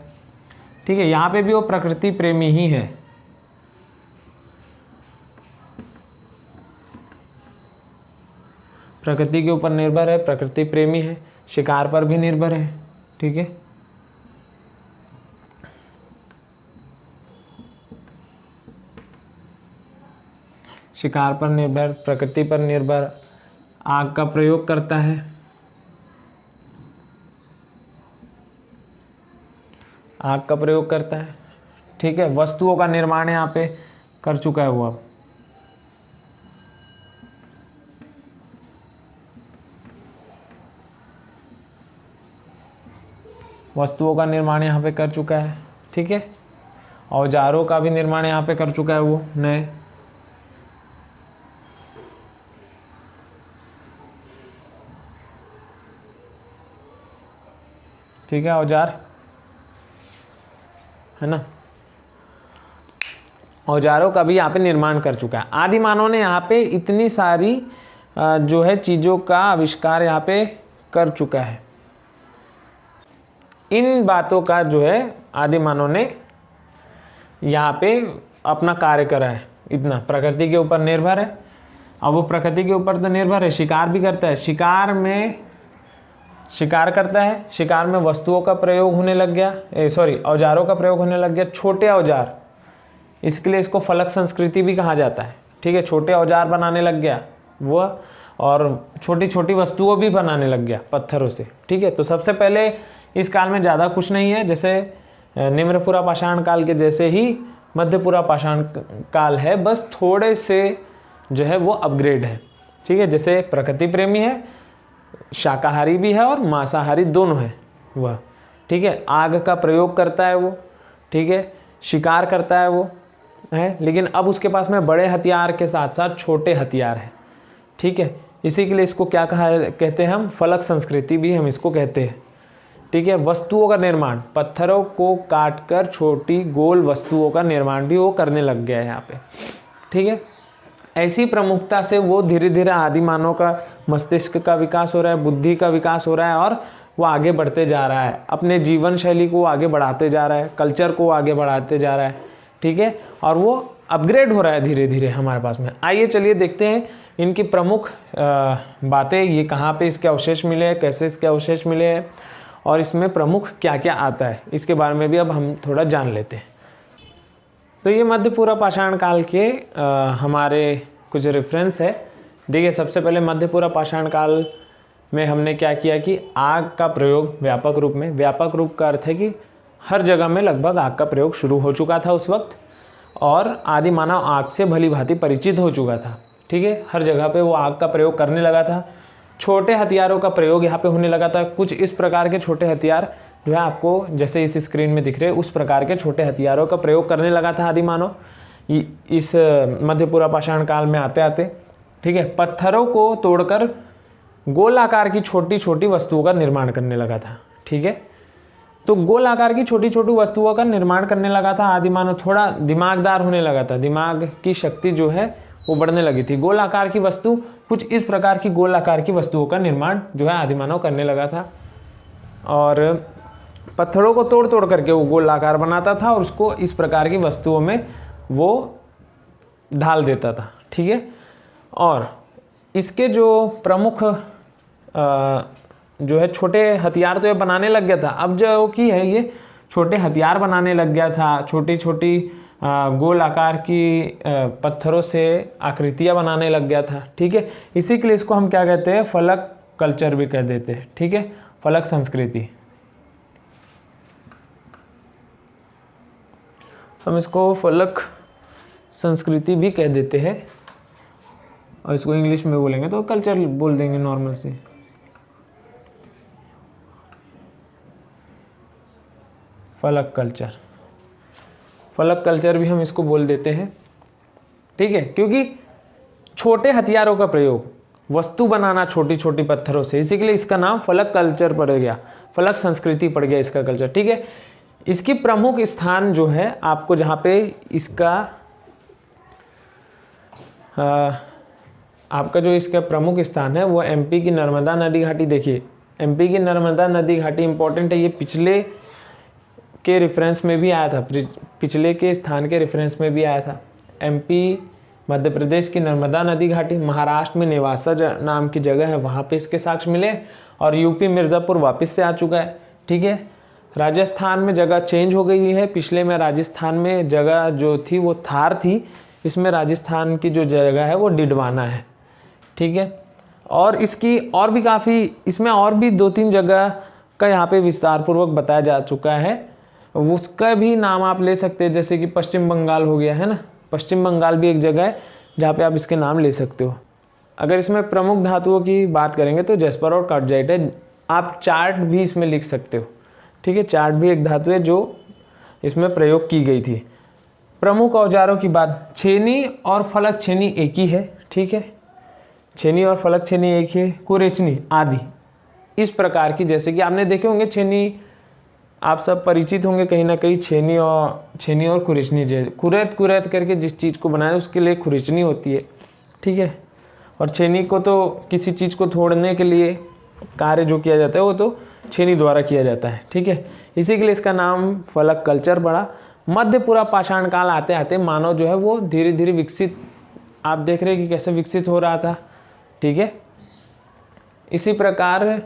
ठीक है। यहाँ पे भी वो प्रकृति प्रेमी ही है, प्रकृति के ऊपर निर्भर है, प्रकृति प्रेमी है, शिकार पर भी निर्भर है, ठीक है। शिकार पर निर्भर, प्रकृति पर निर्भर, आग का प्रयोग करता है, आग का प्रयोग करता है, ठीक है। वस्तुओं का निर्माण यहाँ पे कर चुका है वो अब, वस्तुओं का निर्माण यहाँ पे कर चुका है, ठीक है। औजारों का भी निर्माण यहाँ पे कर चुका है वो नए, ठीक है। औजार है ना, औजारों का भी यहाँ पे निर्माण कर चुका है। आदि मानव ने यहाँ पे इतनी सारी जो है चीज़ों का आविष्कार यहाँ पे कर चुका है। इन बातों का जो है आदि मानव ने यहाँ पे अपना कार्य करा है। इतना प्रकृति के ऊपर निर्भर है। अब वो प्रकृति के ऊपर तो निर्भर है, शिकार भी करता है, शिकार करता है, शिकार में वस्तुओं का प्रयोग होने लग गया, औजारों का प्रयोग होने लग गया, छोटे औजार, इसके लिए इसको फलक संस्कृति भी कहा जाता है, ठीक है। छोटे औजार बनाने लग गया वो, और छोटी छोटी वस्तुओं भी बनाने लग गया पत्थरों से, ठीक है। तो सबसे पहले इस काल में ज़्यादा कुछ नहीं है, जैसे निम्नपुरा पाषाण काल के जैसे ही मध्यपुरा पाषाण काल है, बस थोड़े से जो है वो अपग्रेड है, ठीक है। जैसे प्रकृति प्रेमी है, शाकाहारी भी है और मांसाहारी दोनों है वह, ठीक है। आग का प्रयोग करता है वो, ठीक है, शिकार करता है वो है, लेकिन अब उसके पास में बड़े हथियार के साथ साथ छोटे हथियार हैं, ठीक है। इसी के लिए इसको क्या कहते हैं हम, फलक संस्कृति भी हम इसको कहते हैं, ठीक है। वस्तुओं का निर्माण, पत्थरों को काटकर छोटी गोल वस्तुओं का निर्माण भी वो करने लग गया है यहाँ पे, ठीक है। ऐसी प्रमुखता से वो धीरे धीरे आदि मानव का मस्तिष्क का विकास हो रहा है, बुद्धि का विकास हो रहा है, और वो आगे बढ़ते जा रहा है, अपने जीवन शैली को आगे बढ़ाते जा रहा है, कल्चर को आगे बढ़ाते जा रहा है, ठीक है। और वो अपग्रेड हो रहा है धीरे धीरे हमारे पास में। आइए चलिए देखते हैं इनकी प्रमुख बातें, ये कहाँ पे इसके अवशेष मिले हैं, कैसे इसके अवशेष मिले हैं, और इसमें प्रमुख क्या क्या आता है, इसके बारे में भी अब हम थोड़ा जान लेते हैं। तो ये मध्यपुरा पाषाण काल के हमारे कुछ रेफरेंस है। देखिए, सबसे पहले मध्यपुरा पाषाण काल में हमने क्या किया कि आग का प्रयोग व्यापक रूप में, व्यापक रूप का अर्थ है कि हर जगह में लगभग आग का प्रयोग शुरू हो चुका था उस वक्त, और आदि मानव आग से भली भांति परिचित हो चुका था। ठीक है, हर जगह पे वो आग का प्रयोग करने लगा था। छोटे हथियारों का प्रयोग यहाँ पे होने लगा था। कुछ इस प्रकार के छोटे हथियार जो है आपको जैसे इस स्क्रीन में दिख रहे हैं, उस प्रकार के छोटे हथियारों का प्रयोग करने लगा था आदि मानव इस मध्य पूर्व पाषाण काल में आते आते। ठीक है, पत्थरों को तोड़कर गोल आकार की छोटी छोटी वस्तुओं का निर्माण करने लगा था। ठीक है, तो गोल आकार की छोटी छोटी वस्तुओं का निर्माण करने लगा था आदि मानव। थोड़ा दिमागदार होने लगा था, दिमाग की शक्ति जो है वो बढ़ने लगी थी। गोल आकार की वस्तु, कुछ इस प्रकार की गोल आकार की वस्तुओं का निर्माण जो है आदि मानव करने लगा था, और पत्थरों को तोड़ तोड़ करके वो गोल आकार बनाता था और उसको इस प्रकार की वस्तुओं में वो ढाल देता था। ठीक है, और इसके जो प्रमुख जो है छोटे हथियार तो ये बनाने लग गया था। अब जो कि है ये छोटे हथियार बनाने लग गया था, छोटी छोटी गोल आकार की पत्थरों से आकृतियाँ बनाने लग गया था। ठीक है, इसी के लिए इसको हम क्या कहते हैं, फलक कल्चर भी कह देते हैं। ठीक है, फलक संस्कृति, हम इसको फलक संस्कृति भी कह देते हैं, और इसको इंग्लिश में बोलेंगे तो कल्चर बोल देंगे नॉर्मल से। फलक कल्चर, फलक कल्चर भी हम इसको बोल देते हैं। ठीक है, क्योंकि छोटे हथियारों का प्रयोग, वस्तु बनाना छोटी छोटी पत्थरों से, इसी के लिए इसका नाम फलक कल्चर पड़ गया, फलक संस्कृति पड़ गया इसका कल्चर। ठीक है, इसकी प्रमुख स्थान जो है आपको जहाँ पे इसका आपका जो इसका प्रमुख स्थान है वो एमपी की नर्मदा नदी घाटी। देखिए एमपी की नर्मदा नदी घाटी इंपॉर्टेंट है, ये पिछले के रेफरेंस में भी आया था, पिछले के स्थान के रेफरेंस में भी आया था। एमपी मध्य प्रदेश की नर्मदा नदी घाटी, महाराष्ट्र में नेवासा नाम की जगह है, वहाँ पे इसके साक्ष्य मिले, और यूपी मिर्ज़ापुर वापस से आ चुका है। ठीक है, राजस्थान में जगह चेंज हो गई है, पिछले में राजस्थान में जगह जो थी वो थार थी, इसमें राजस्थान की जो जगह है वो डिडवाना है। ठीक है, और इसकी और भी काफ़ी, इसमें और भी 2-3 जगह का यहाँ पे विस्तार पूर्वक बताया जा चुका है, उसका भी नाम आप ले सकते हैं, जैसे कि पश्चिम बंगाल हो गया है ना, पश्चिम बंगाल भी एक जगह है जहाँ पे आप इसके नाम ले सकते हो। अगर इसमें प्रमुख धातुओं की बात करेंगे तो जैस्पर और कार्डजाइट है, आप चार्ट भी इसमें लिख सकते हो। ठीक है, चार्ट भी एक धातु है जो इसमें प्रयोग की गई थी। प्रमुख औजारों की बात, छेनी और फलक छेनी एक ही है। ठीक है, छेनी और फलक छेनी एक है, कुरेचनी आदि इस प्रकार की, जैसे कि आपने देखे होंगे छेनी, आप सब परिचित होंगे कहीं ना कहीं छेनी और खुरचनी, जो कुरैत कुरैत करके जिस चीज़ को बनाए उसके लिए खुरचनी होती है। ठीक है, और छेनी को तो किसी चीज़ को तोड़ने के लिए कार्य जो किया जाता है वो तो छेनी द्वारा किया जाता है। ठीक है, इसी के लिए इसका नाम फलक कल्चर पड़ा। मध्य पूरा पाषाण काल आते आते मानव जो है वो धीरे धीरे विकसित, आप देख रहे हैं कि कैसे विकसित हो रहा था। ठीक है, इसी प्रकार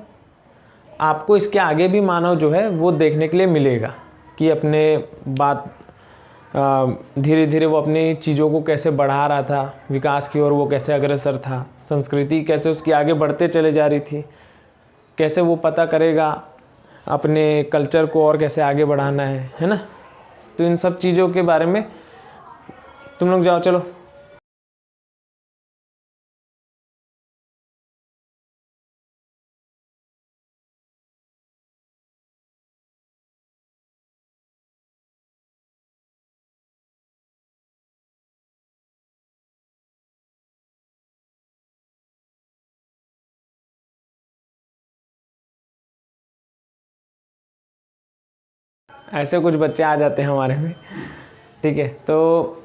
आपको इसके आगे भी मानव जो है वो देखने के लिए मिलेगा कि अपने बात धीरे धीरे वो अपनी चीज़ों को कैसे बढ़ा रहा था विकास की ओर, वो कैसे अग्रसर था, संस्कृति कैसे उसकी आगे बढ़ते चले जा रही थी, कैसे वो पता करेगा अपने कल्चर को और कैसे आगे बढ़ाना है ना। तो इन सब चीज़ों के बारे में तुम लोग जाओ, चलो। ऐसे कुछ बच्चे आ जाते हैं हमारे में। ठीक है, तो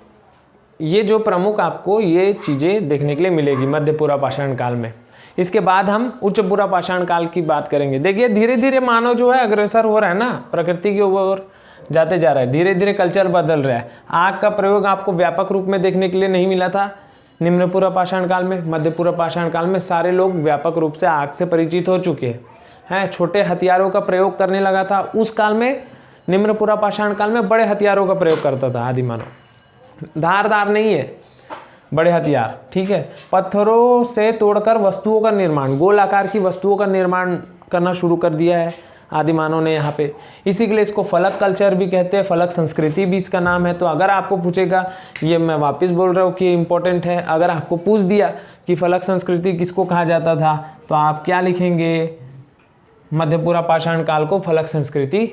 ये जो प्रमुख आपको ये चीज़ें देखने के लिए मिलेगी मध्य पूरा पाषाण काल में। इसके बाद हम उच्च पूरा पाषाण काल की बात करेंगे। देखिए धीरे धीरे मानव जो है अग्रसर हो रहा है ना, प्रकृति की ओर जाते जा रहा है, धीरे धीरे कल्चर बदल रहा है। आग का प्रयोग आपको व्यापक रूप में देखने के लिए नहीं मिला था निम्न पूरा पाषाण काल में। मध्य पूरा पाषाण काल में सारे लोग व्यापक रूप से आग से परिचित हो चुके हैं। छोटे हथियारों का प्रयोग करने लगा था उस काल में। निम्न पूरा पाषाण काल में बड़े हथियारों का प्रयोग करता था आदि मानव। धारदार नहीं है, बड़े हथियार, ठीक है। पत्थरों से तोड़कर वस्तुओं का निर्माण, गोल आकार की वस्तुओं का निर्माण करना शुरू कर दिया है आदि मानव ने यहाँ पे। इसी के लिए इसको फलक कल्चर भी कहते हैं, फलक संस्कृति भी इसका नाम है। तो अगर आपको पूछेगा, ये मैं वापस बोल रहा हूँ कि इंपॉर्टेंट है, अगर आपको पूछ दिया कि फलक संस्कृति किसको कहा जाता था, तो आप क्या लिखेंगे, मध्यपुरा पाषाण काल को फलक संस्कृति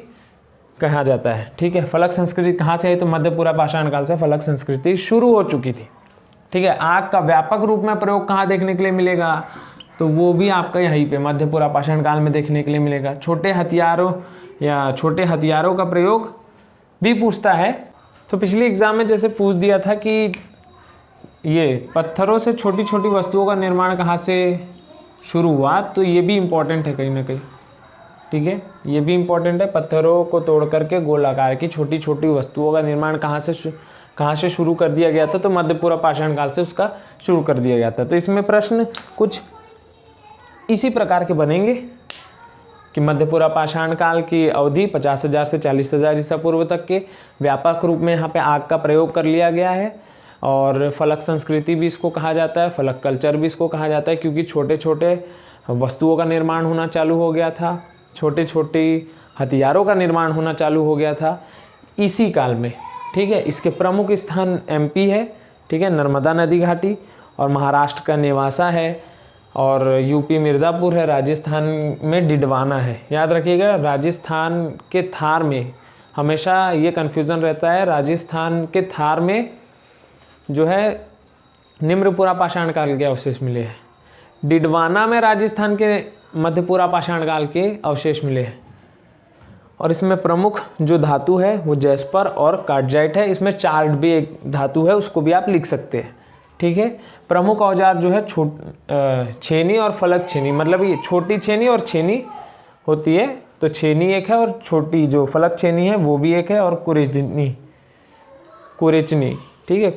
कहा जाता है, ठीक है। फलक संस्कृति कहाँ से है, तो मध्यपुरा पाषाण काल से फलक संस्कृति शुरू हो चुकी थी, ठीक है। आग का व्यापक रूप में प्रयोग कहाँ देखने के लिए मिलेगा, तो वो भी आपका यहीं पे मध्यपुरा पाषाण काल में देखने के लिए मिलेगा। छोटे हथियारों या छोटे हथियारों का प्रयोग भी पूछता है। तो पिछले एग्जाम में जैसे पूछ दिया था कि ये पत्थरों से छोटी छोटी वस्तुओं का निर्माण कहाँ से शुरू हुआ, तो ये भी इम्पोर्टेंट है कहीं ना कहीं, ठीक है। ये भी इम्पोर्टेंट है, पत्थरों को तोड़ करके गोल आकार की छोटी छोटी वस्तुओं का निर्माण कहाँ से शुरू कर दिया गया था, तो मध्यपुरा पाषाण काल से उसका शुरू कर दिया गया था। तो इसमें प्रश्न कुछ इसी प्रकार के बनेंगे कि मध्यपुरा पाषाण काल की अवधि 50,000 से 40,000 ईसा पूर्व तक के व्यापक रूप में यहाँ पे आग का प्रयोग कर लिया गया है। और फलक संस्कृति भी इसको कहा जाता है, फलक कल्चर भी इसको कहा जाता है, क्योंकि छोटे छोटे वस्तुओं का निर्माण होना चालू हो गया था, छोटे छोटे हथियारों का निर्माण होना चालू हो गया था इसी काल में, ठीक है। इसके प्रमुख स्थान एमपी है, ठीक है, नर्मदा नदी घाटी, और महाराष्ट्र का नेवासा है, और यूपी मिर्ज़ापुर है, राजस्थान में डिडवाना है। याद रखिएगा, राजस्थान के थार में हमेशा ये कन्फ्यूज़न रहता है, राजस्थान के थार में जो है निम्रपुरा पाषाण काल के अवशेष मिले हैं, डिडवाना में राजस्थान के मध्यपुरा पाषाण काल के अवशेष मिले हैं। और इसमें प्रमुख जो धातु है वो जैस्पर और कार्डजाइट है। इसमें चार्ट भी एक धातु है, उसको भी आप लिख सकते हैं, ठीक है। प्रमुख औजार जो है छेनी और फलक छेनी, मतलब ये छोटी छेनी और छेनी होती है, तो छेनी एक है और छोटी जो फलक छेनी है वो भी एक है, और कुरेचनी, ठीक है।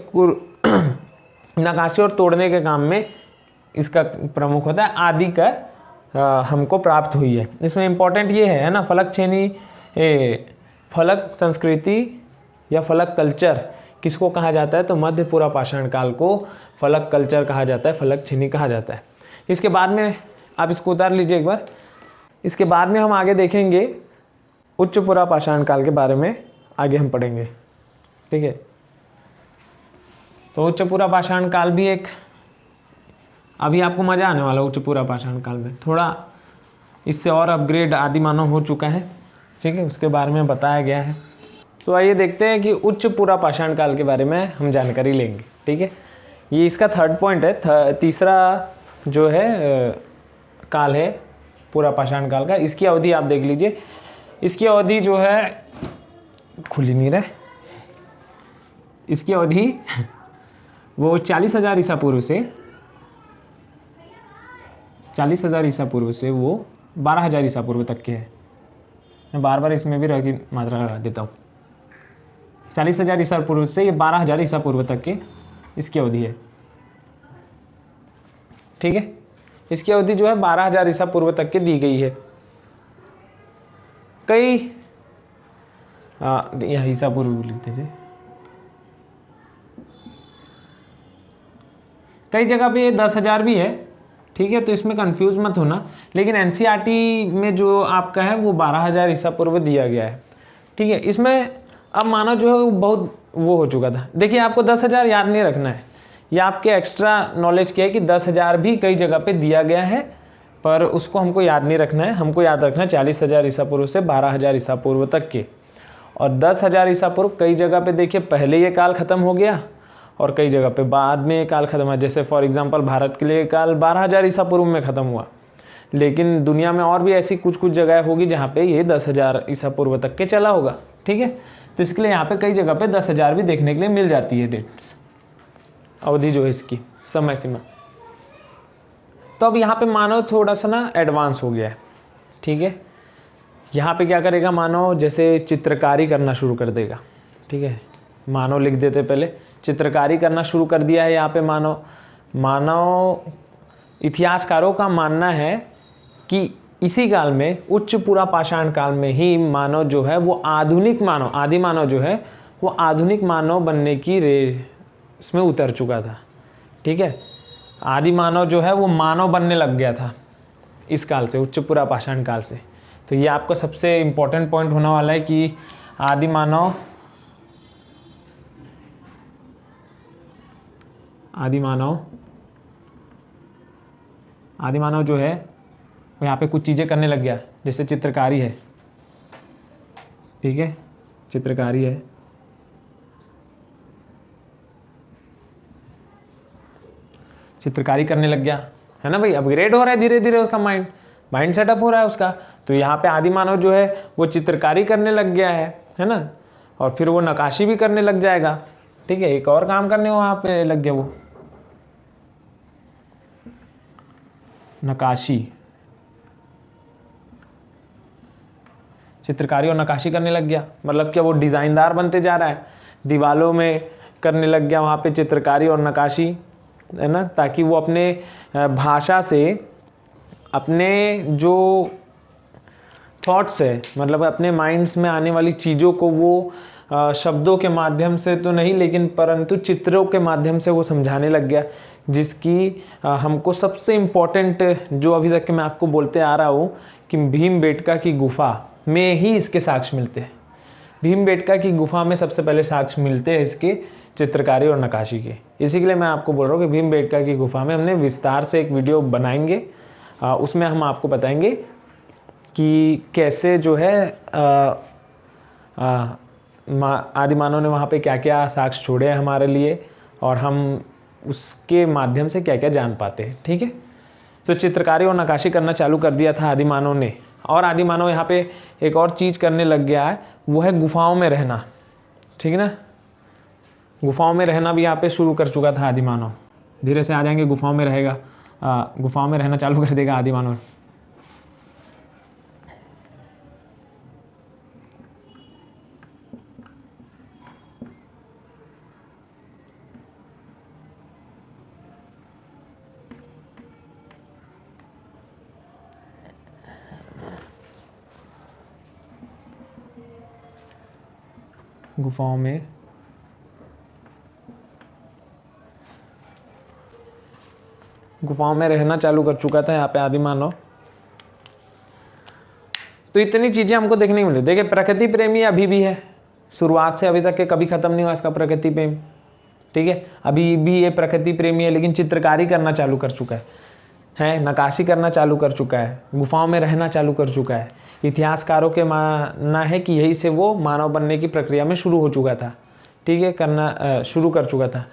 नकाशी और तोड़ने के काम में इसका प्रमुख होता है। आदि का हमको प्राप्त हुई है। इसमें इम्पोर्टेंट ये है ना, फलक छेनी, फलक संस्कृति या फलक कल्चर किसको कहा जाता है, तो मध्यपुरा पाषाण काल को फलक कल्चर कहा जाता है, फलक छेनी कहा जाता है। इसके बाद में आप इसको उतार लीजिए एक बार। इसके बाद में हम आगे देखेंगे उच्चपुरा पाषाण काल के बारे में, आगे हम पढ़ेंगे, ठीक है। तो उच्चपुरा पाषाण काल भी एक, अभी आपको मज़ा आने वाला उच्चपुरा पाषाण काल में, थोड़ा इससे और अपग्रेड आदि मानव हो चुका है, ठीक है, उसके बारे में बताया गया है। तो आइए देखते हैं कि उच्चपुरा पाषाण काल के बारे में हम जानकारी लेंगे, ठीक है। ये इसका थर्ड पॉइंट है, तीसरा जो है काल है पूरा पाषाण काल का। इसकी अवधि आप देख लीजिए, इसकी अवधि जो है खुली नहीं रहे, इसकी अवधि वो 40,000 ईसा पूर्व से 40,000 ईसा पूर्व से वो 12,000 ईसा पूर्व तक के है। मैं बार बार इसमें भी रह की मात्रा लगा देता हूँ। 40,000 ईसा पूर्व से ये 12,000 ईसा पूर्व तक के इसकी अवधि है, ठीक है। इसकी अवधि जो है 12,000 ईसा पूर्व तक के दी गई है। कई यह ईसा पूर्व लिखते थे, कई जगह पे ये 10,000 भी है, ठीक है। तो इसमें कंफ्यूज मत होना, लेकिन एनसीईआरटी में जो आपका है वो 12,000 ईसा पूर्व दिया गया है, ठीक है। इसमें अब मानो जो है वो बहुत वो हो चुका था। देखिए, आपको 10,000 याद नहीं रखना है, ये आपके एक्स्ट्रा नॉलेज क्या है कि 10,000 भी कई जगह पे दिया गया है, पर उसको हमको याद नहीं रखना है। हमको याद रखना है 40,000 ईसा पूर्व से 12,000 ईसा पूर्व तक के। और 10,000 ईसा पूर्व कई जगह पे देखिए पहले ये काल ख़त्म हो गया, और कई जगह पे बाद में ये काल ख़त्म हुआ। जैसे फॉर एग्जांपल भारत के लिए काल 12,000 ईसा पूर्व में ख़त्म हुआ, लेकिन दुनिया में और भी ऐसी कुछ कुछ जगह होगी जहाँ पे ये 10,000 ईसा पूर्व तक के चला होगा, ठीक है। तो इसके लिए यहाँ पे कई जगह पे 10,000 भी देखने के लिए मिल जाती है डेट्स, अवधि जो है इसकी समय सीमा। तो अब यहाँ पे मानव थोड़ा सा ना एडवांस हो गया है, ठीक है। यहाँ पे क्या करेगा मानव, जैसे चित्रकारी करना शुरू कर देगा, ठीक है। मानव लिख देते, पहले चित्रकारी करना शुरू कर दिया है यहाँ पे मानव इतिहासकारों का मानना है कि इसी काल में उच्चपुरा पाषाण काल में ही मानव जो है वो आधुनिक मानव, आदि मानव जो है वो आधुनिक मानव बनने की रेस में उतर चुका था। ठीक है। आदि मानव जो है वो मानव बनने लग गया था इस काल से, उच्च पुरा पाषाण काल से। तो ये आपका सबसे इम्पोर्टेंट पॉइंट होने वाला है कि आदि मानव जो है वो यहाँ पे कुछ चीज़ें करने लग गया, जैसे चित्रकारी है, ठीक है, चित्रकारी करने लग गया, है ना भाई। अपग्रेड हो रहा है धीरे धीरे उसका माइंड सेटअप हो रहा है उसका। तो यहाँ पे आदि मानव जो है वो चित्रकारी करने लग गया है ना। और फिर वो नक्काशी भी करने लग जाएगा, ठीक है। एक और काम करने वहाँ पे लग गया, वो नक्काशी, चित्रकारी और नक्काशी करने लग गया। मतलब क्या वो डिज़ाइनदार बनते जा रहा है, दीवालों में करने लग गया वहाँ पे चित्रकारी और नक्काशी, है ना, ताकि वो अपने भाषा से अपने जो थॉट्स है, मतलब अपने माइंड्स में आने वाली चीज़ों को वो शब्दों के माध्यम से तो नहीं, लेकिन परंतु चित्रों के माध्यम से वो समझाने लग गया। जिसकी हमको सबसे इम्पोर्टेंट जो अभी तक मैं आपको बोलते आ रहा हूँ कि भीमबेटका की गुफा में ही इसके साक्ष्य मिलते हैं। भीमबेटका की गुफा में सबसे पहले साक्ष्य मिलते हैं इसके चित्रकारी और नक्काशी के। इसी के लिए मैं आपको बोल रहा हूँ कि भीमबेटका की गुफा में हमने विस्तार से एक वीडियो बनाएंगे, उसमें हम आपको बताएंगे कि कैसे जो है आदि मानव ने वहाँ पे क्या क्या साक्ष्य छोड़े हैं हमारे लिए, और हम उसके माध्यम से क्या क्या जान पाते हैं, ठीक है। तो चित्रकारी और नक्काशी करना चालू कर दिया था आदि मानव ने। और आदि मानव यहाँ पे एक और चीज़ करने लग गया है, वो है गुफाओं में रहना, ठीक है ना। गुफाओं में रहना भी यहाँ पे शुरू कर चुका था आदि मानव। धीरे से आ जाएंगे, गुफाओं में रहेगा, गुफाओं में रहना चालू कर देगा आदि मानव। गुफाओं में रहना चालू कर चुका था यहाँ पे आदि मानव। तो इतनी चीज़ें हमको देखने को मिलती। देखिए, प्रकृति प्रेमी अभी भी है, शुरुआत से अभी तक के कभी ख़त्म नहीं हुआ इसका प्रकृति प्रेम, ठीक है। अभी भी ये प्रकृति प्रेमी है, लेकिन चित्रकारी करना चालू कर चुका है, नक्काशी करना चालू कर चुका है, गुफाओं में रहना चालू कर चुका है। इतिहासकारों के मानना है कि यही से वो मानव बनने की प्रक्रिया में शुरू हो चुका था, ठीक है, करना शुरू कर चुका था।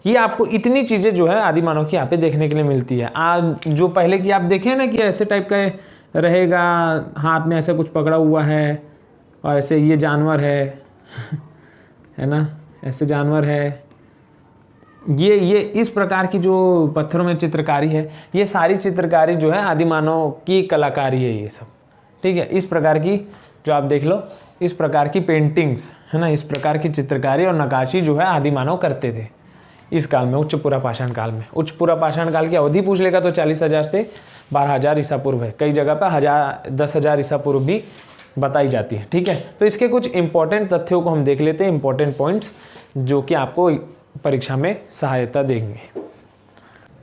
ये आपको इतनी चीज़ें जो है आदि मानव की यहाँ पे देखने के लिए मिलती है। आज जो पहले की आप देखें ना कि ऐसे टाइप का रहेगा, हाथ में ऐसे कुछ पकड़ा हुआ है और ऐसे ये जानवर है ना, ऐसे जानवर है, ये इस प्रकार की जो पत्थरों में चित्रकारी है, ये सारी चित्रकारी जो है आदि मानव की कलाकारी है ये सब, ठीक है। इस प्रकार की जो आप देख लो, इस प्रकार की पेंटिंग्स, है ना, इस प्रकार की चित्रकारी और नक्काशी जो है आदि मानव करते थे इस काल में, उच्च पुरा पाषाण काल में। उच्च पुरा पाषाण काल की अवधि पूछ लेगा तो 40,000 से 12,000 ईसा पूर्व है, कई जगह पर 10,000 ईसा पूर्व भी बताई जाती है, ठीक है। तो इसके कुछ इंपॉर्टेंट तथ्यों को हम देख लेते हैं, इंपॉर्टेंट पॉइंट्स जो कि आपको परीक्षा में सहायता देंगे।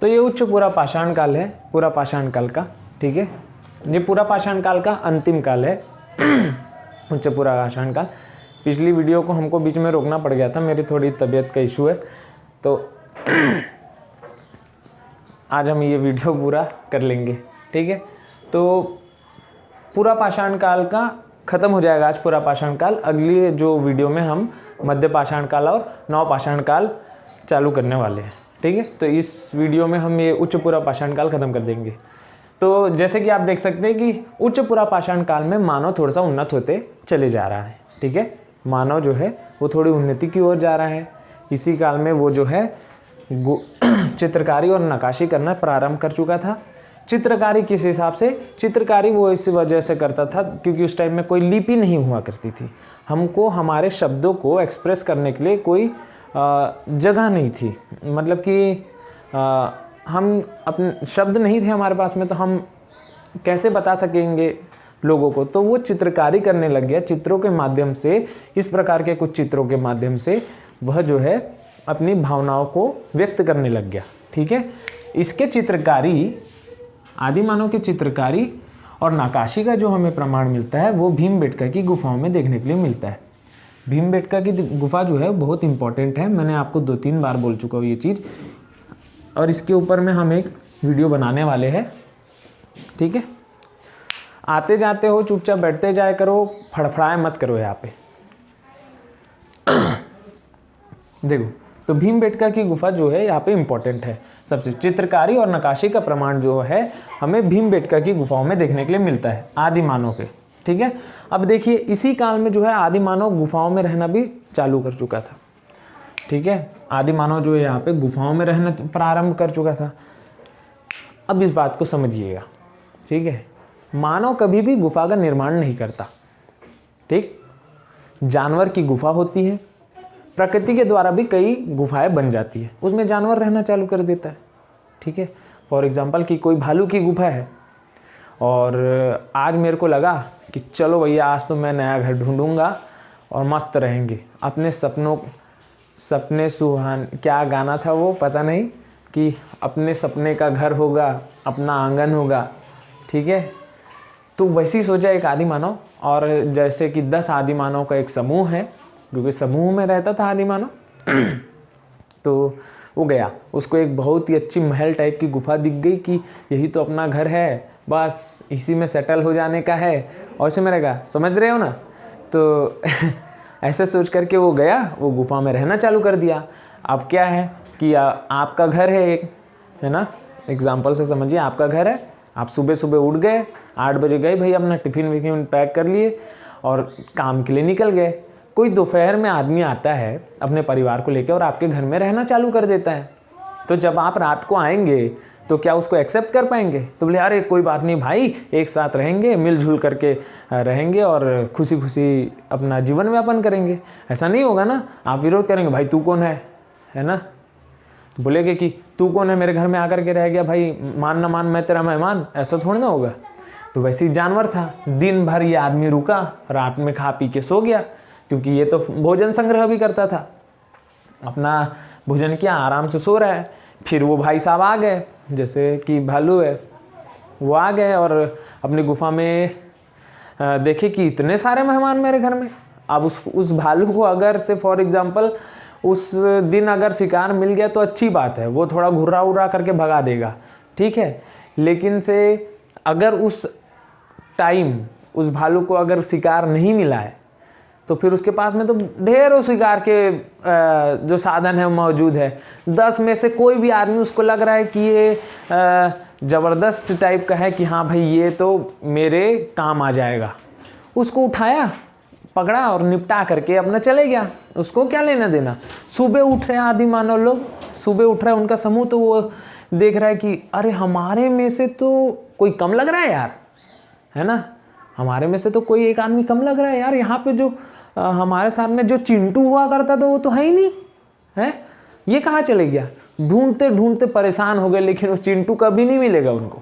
तो ये उच्च पुरा पाषाण काल है, पुरा पाषाण काल का, ठीक है। ये पुरा पाषाण काल का अंतिम काल है उच्च पुरा पाषाण काल। पिछली वीडियो को हमको बीच में रोकना पड़ गया था, मेरी थोड़ी तबीयत का इशू है, तो आज हम ये वीडियो पूरा कर लेंगे, ठीक है। तो पूरा पाषाण काल का ख़त्म हो जाएगा आज पूरा पाषाण काल। अगली जो वीडियो में हम मध्य पाषाण काल और नव पाषाण काल चालू करने वाले हैं, ठीक है। तो इस वीडियो में हम ये उच्च पुरा पाषाण काल ख़त्म कर देंगे। तो जैसे कि आप देख सकते हैं कि उच्च पुरा पाषाण काल में मानव थोड़ा सा उन्नत होते चले जा रहा है, ठीक है। मानव जो है वो थोड़ी उन्नति की ओर जा रहा है। इसी काल में वो जो है चित्रकारी और नक्काशी करना प्रारंभ कर चुका था। चित्रकारी किस हिसाब से? चित्रकारी वो इस वजह से करता था क्योंकि उस टाइम में कोई लिपि नहीं हुआ करती थी। हमको हमारे शब्दों को एक्सप्रेस करने के लिए कोई जगह नहीं थी, मतलब कि हम अपने शब्द नहीं थे हमारे पास में, तो हम कैसे बता सकेंगे लोगों को। तो वो चित्रकारी करने लग गया, चित्रों के माध्यम से, इस प्रकार के कुछ चित्रों के माध्यम से वह जो है अपनी भावनाओं को व्यक्त करने लग गया, ठीक है। इसके चित्रकारी, आदि मानव के चित्रकारी और नक्काशी का जो हमें प्रमाण मिलता है वो भीमबेटका की गुफाओं में देखने के लिए मिलता है। भीमबेटका की गुफा जो है बहुत इंपॉर्टेंट है, मैंने आपको 2-3 बार बोल चुका हूँ ये चीज़, और इसके ऊपर में हम एक वीडियो बनाने वाले हैं, ठीक है। आते जाते हो चुपचाप बैठते जाया करो, फड़फड़ाए मत करो यहाँ पे। देखो, तो भीमबेटका की गुफा जो है यहाँ पे इम्पोर्टेंट है। सबसे चित्रकारी और नक्काशी का प्रमाण जो है हमें भीमबेटका की गुफाओं में देखने के लिए मिलता है आदि मानव के, ठीक है। अब देखिए इसी काल में जो है आदि मानव गुफाओं में रहना भी चालू कर चुका था, ठीक है। आदि मानव जो है यहाँ पे गुफाओं में रहना प्रारंभ कर चुका था। अब इस बात को समझिएगा, ठीक है। मानव कभी भी गुफा का निर्माण नहीं करता, ठीक। जानवर की गुफा होती है, प्रकृति के द्वारा भी कई गुफाएं बन जाती है, उसमें जानवर रहना चालू कर देता है, ठीक है। फॉर एग्जांपल कि कोई भालू की गुफा है और आज मेरे को लगा कि चलो भैया आज तो मैं नया घर ढूंढूंगा और मस्त रहेंगे अपने सपने सुहान, क्या गाना था वो पता नहीं, कि अपने सपने का घर होगा, अपना आंगन होगा, ठीक है। तो वैसे ही सोचा एक आदि मानव, और जैसे कि 10 आदि मानव का एक समूह है, क्योंकि समूह में रहता था आदि मानव, तो वो गया, उसको एक बहुत ही अच्छी महल टाइप की गुफा दिख गई कि यही तो अपना घर है, बस इसी में सेटल हो जाने का है और इसे में रहेगा, समझ रहे हो ना। तो ऐसे सोच करके वो गया, वो गुफा में रहना चालू कर दिया। अब क्या है कि आपका घर है एक, है ना, एग्जाम्पल से समझिए, आपका घर है, आप सुबह सुबह उठ गए, 8 बजे गए भाई, अपना टिफ़िन विफिन पैक कर लिए और काम के लिए निकल गए। कोई दोपहर में आदमी आता है अपने परिवार को लेकर और आपके घर में रहना चालू कर देता है, तो जब आप रात को आएंगे तो क्या उसको एक्सेप्ट कर पाएंगे? तो बोले अरे कोई बात नहीं भाई, एक साथ रहेंगे, मिलजुल करके रहेंगे और खुशी खुशी अपना जीवन यापन करेंगे। ऐसा नहीं होगा ना, आप विरोध करेंगे, भाई तू कौन है ना। तो बोलेगे कि तू कौन है मेरे घर में आकर के रह गया, भाई मान ना मान मैं तेरा मेहमान, ऐसा थोड़ा ना होगा। तो वैसे ही जानवर था, दिन भर ये आदमी रुका, रात में खा पी के सो गया, क्योंकि ये तो भोजन संग्रह भी करता था, अपना भोजन किया, आराम से सो रहा है। फिर वो भाई साहब आ गए, जैसे कि भालू है, वो आ गए और अपनी गुफा में देखे कि इतने सारे मेहमान मेरे घर में। अब उस भालू को अगर से फॉर एग्जांपल उस दिन अगर शिकार मिल गया तो अच्छी बात है, वो थोड़ा घुर्रा उर्रा करके भगा देगा, ठीक है। लेकिन से अगर उस टाइम उस भालू को अगर शिकार नहीं मिला है तो फिर उसके पास में तो ढेरों शिकार के जो साधन है मौजूद है। 10 में से कोई भी आदमी उसको लग रहा है कि ये ज़बरदस्त टाइप का है कि हाँ भाई ये तो मेरे काम आ जाएगा, उसको उठाया, पकड़ा और निपटा करके अपना चले गया। उसको क्या लेना देना। सुबह उठ रहे आदि मानव लोग, सुबह उठ रहा है उनका समूह, तो वो देख रहा है कि अरे हमारे में से तो कोई कम लग रहा है यार, है ना, हमारे में से तो कोई एक आदमी कम लग रहा है यार। यहाँ पे जो हमारे साथ में जो चिंटू हुआ करता था वो तो है ही नहीं है, ये कहाँ चले गया। ढूंढते ढूंढते परेशान हो गए, लेकिन वो चिंटू कभी नहीं मिलेगा उनको।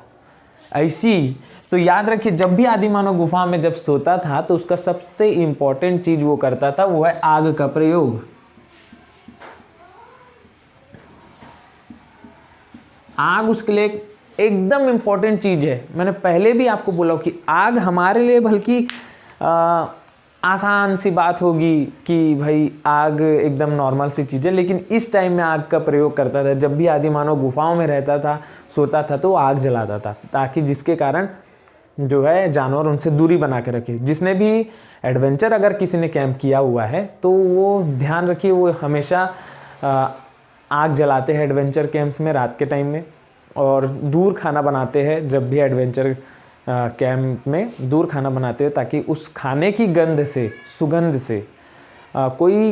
ऐसी तो याद रखिए, जब भी आदि मानव गुफा में जब सोता था तो उसका सबसे इंपॉर्टेंट चीज वो करता था, वो है आग का प्रयोग। आग उसके लिए एकदम इंपॉर्टेंट चीज है। मैंने पहले भी आपको बोला कि आग हमारे लिए बल्कि आसान सी बात होगी कि भाई आग एकदम नॉर्मल सी चीज़ है, लेकिन इस टाइम में आग का प्रयोग करता था। जब भी आदि मानव गुफाओं में रहता था, सोता था, तो आग जलाता था, ताकि जिसके कारण जो है जानवर उनसे दूरी बना के रखे। जिसने भी एडवेंचर अगर किसी ने कैंप किया हुआ है तो वो ध्यान रखिए, वो हमेशा आग जलाते हैं एडवेंचर कैंप्स में रात के टाइम में, और दूर खाना बनाते हैं। जब भी एडवेंचर कैंप में दूर खाना बनाते हैं, ताकि उस खाने की गंध से, सुगंध से कोई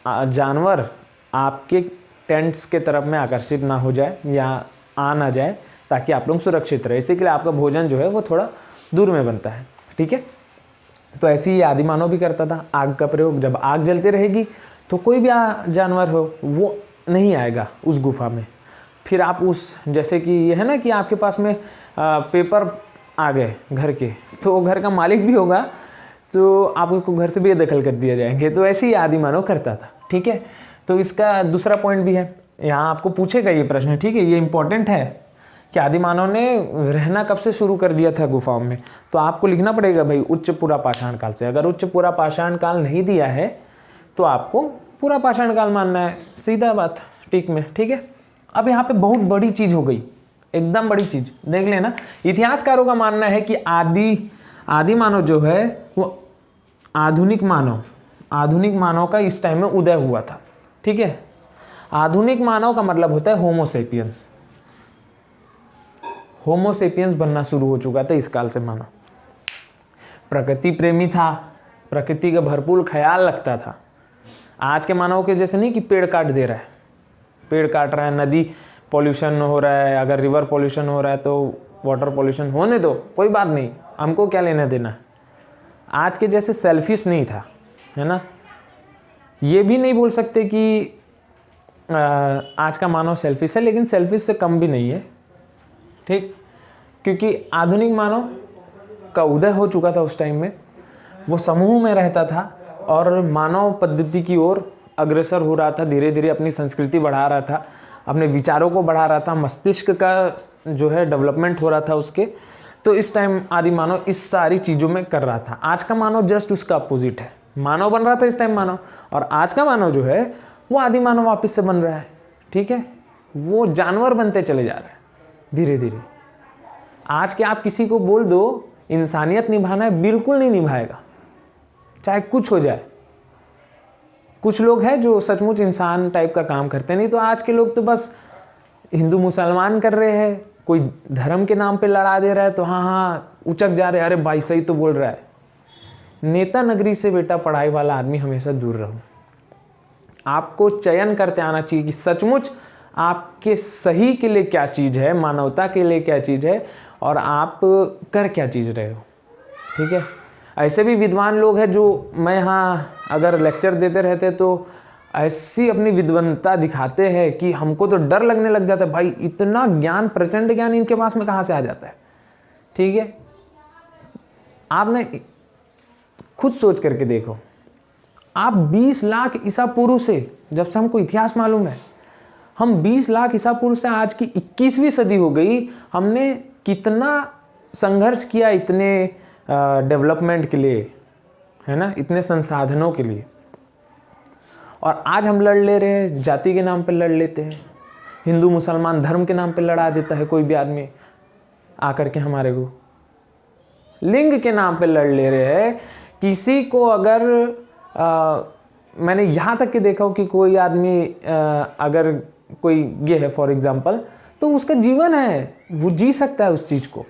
जानवर आपके टेंट्स के तरफ में आकर्षित ना हो जाए या आ ना जाए, ताकि आप लोग सुरक्षित रहे। इसी के लिए आपका भोजन जो है वो थोड़ा दूर में बनता है, ठीक है। तो ऐसे ही आदि मानव भी करता था आग का प्रयोग। जब आग जलती रहेगी तो कोई भी जानवर हो वो नहीं आएगा उस गुफा में। फिर आप उस, जैसे कि ये है ना कि आपके पास में पेपर आ गए घर के, तो वो घर का मालिक भी होगा तो आप उसको घर से बेदखल कर दिया जाएंगे। तो ऐसे ही आदि मानव करता था, ठीक है। तो इसका दूसरा पॉइंट भी है, यहाँ आपको पूछेगा ये प्रश्न, ठीक है, ये इंपॉर्टेंट है कि आदि मानव ने रहना कब से शुरू कर दिया था गुफाओं में। तो आपको लिखना पड़ेगा भाई उच्च पूरा पाषाण काल से। अगर उच्च पूरा पाषाण काल नहीं दिया है तो आपको पूरा पाषाण काल मानना है, सीधा बात, टिक में, ठीक है। अब यहाँ पे बहुत बड़ी चीज हो गई, एकदम बड़ी चीज देख लेना। इतिहासकारों का मानना है कि आदि मानव जो है वो आधुनिक मानव का इस टाइम में उदय हुआ था, ठीक है। आधुनिक मानव का मतलब होता है होमोसेपियंस। होमोसेपियंस बनना शुरू हो चुका था इस काल से मानव। प्रकृति प्रेमी था, प्रकृति का भरपूर ख्याल रखता था। आज के मानव के जैसे नहीं कि पेड़ काट दे रहा है, पेड़ काट रहा है, नदी पॉल्यूशन हो रहा है, अगर रिवर पॉल्यूशन हो रहा है तो वाटर पॉल्यूशन होने दो, कोई बात नहीं, हमको क्या लेना देना। आज के जैसे सेल्फिश नहीं था, है ना। ये भी नहीं बोल सकते कि आज का मानव सेल्फिश है, लेकिन सेल्फिश से कम भी नहीं है, ठीक। क्योंकि आधुनिक मानव का उदय हो चुका था उस टाइम में, वो समूह में रहता था और मानव पद्धति की ओर अग्रसर हो रहा था, धीरे धीरे अपनी संस्कृति बढ़ा रहा था, अपने विचारों को बढ़ा रहा था, मस्तिष्क का जो है डेवलपमेंट हो रहा था उसके। तो इस टाइम आदि मानव इस सारी चीज़ों में कर रहा था। आज का मानव जस्ट उसका अपोजिट है, मानव बन रहा था इस टाइम मानव, और आज का मानव जो है वो आदि मानव वापस से बन रहा है, ठीक है। वो जानवर बनते चले जा रहा है धीरे धीरे। आज के आप किसी को बोल दो इंसानियत निभाना है, बिल्कुल नहीं निभाएगा, चाहे कुछ हो जाए। कुछ लोग हैं जो सचमुच इंसान टाइप का काम करते हैं, नहीं तो आज के लोग तो बस हिंदू मुसलमान कर रहे हैं, कोई धर्म के नाम पे लड़ा दे रहा है तो हाँ उचक जा रहे हैं, अरे भाई सही तो बोल रहा है। नेता नगरी से बेटा पढ़ाई वाला आदमी हमेशा दूर रहो। आपको चयन करते आना चाहिए कि सचमुच आपके सही के लिए क्या चीज़ है, मानवता के लिए क्या चीज़ है, और आप कर क्या चीज़ रहे हो, ठीक है। ऐसे भी विद्वान लोग हैं जो मैं यहाँ अगर लेक्चर देते रहते तो ऐसी अपनी विद्वता दिखाते हैं कि हमको तो डर लगने लग जाता है, भाई इतना ज्ञान, प्रचंड ज्ञान इनके पास में कहाँ से आ जाता है, ठीक है। आपने खुद सोच करके देखो, आप 20 लाख ईसा पूर्व से, जब से हमको इतिहास मालूम है, हम 20 लाख ईसा पूर्व से आज की 21वीं सदी हो गई, हमने कितना संघर्ष किया इतने डेवलपमेंट के लिए, है ना, इतने संसाधनों के लिए। और आज हम लड़ ले रहे हैं, जाति के नाम पे लड़ लेते हैं, हिंदू मुसलमान धर्म के नाम पे लड़ा देता है कोई भी आदमी आकर के हमारे को, लिंग के नाम पे लड़ ले रहे हैं। किसी को अगर मैंने यहाँ तक के देखा हो कि कोई आदमी अगर कोई ये है फॉर एग्जांपल, तो उसका जीवन है, वो जी सकता है उस चीज़ को।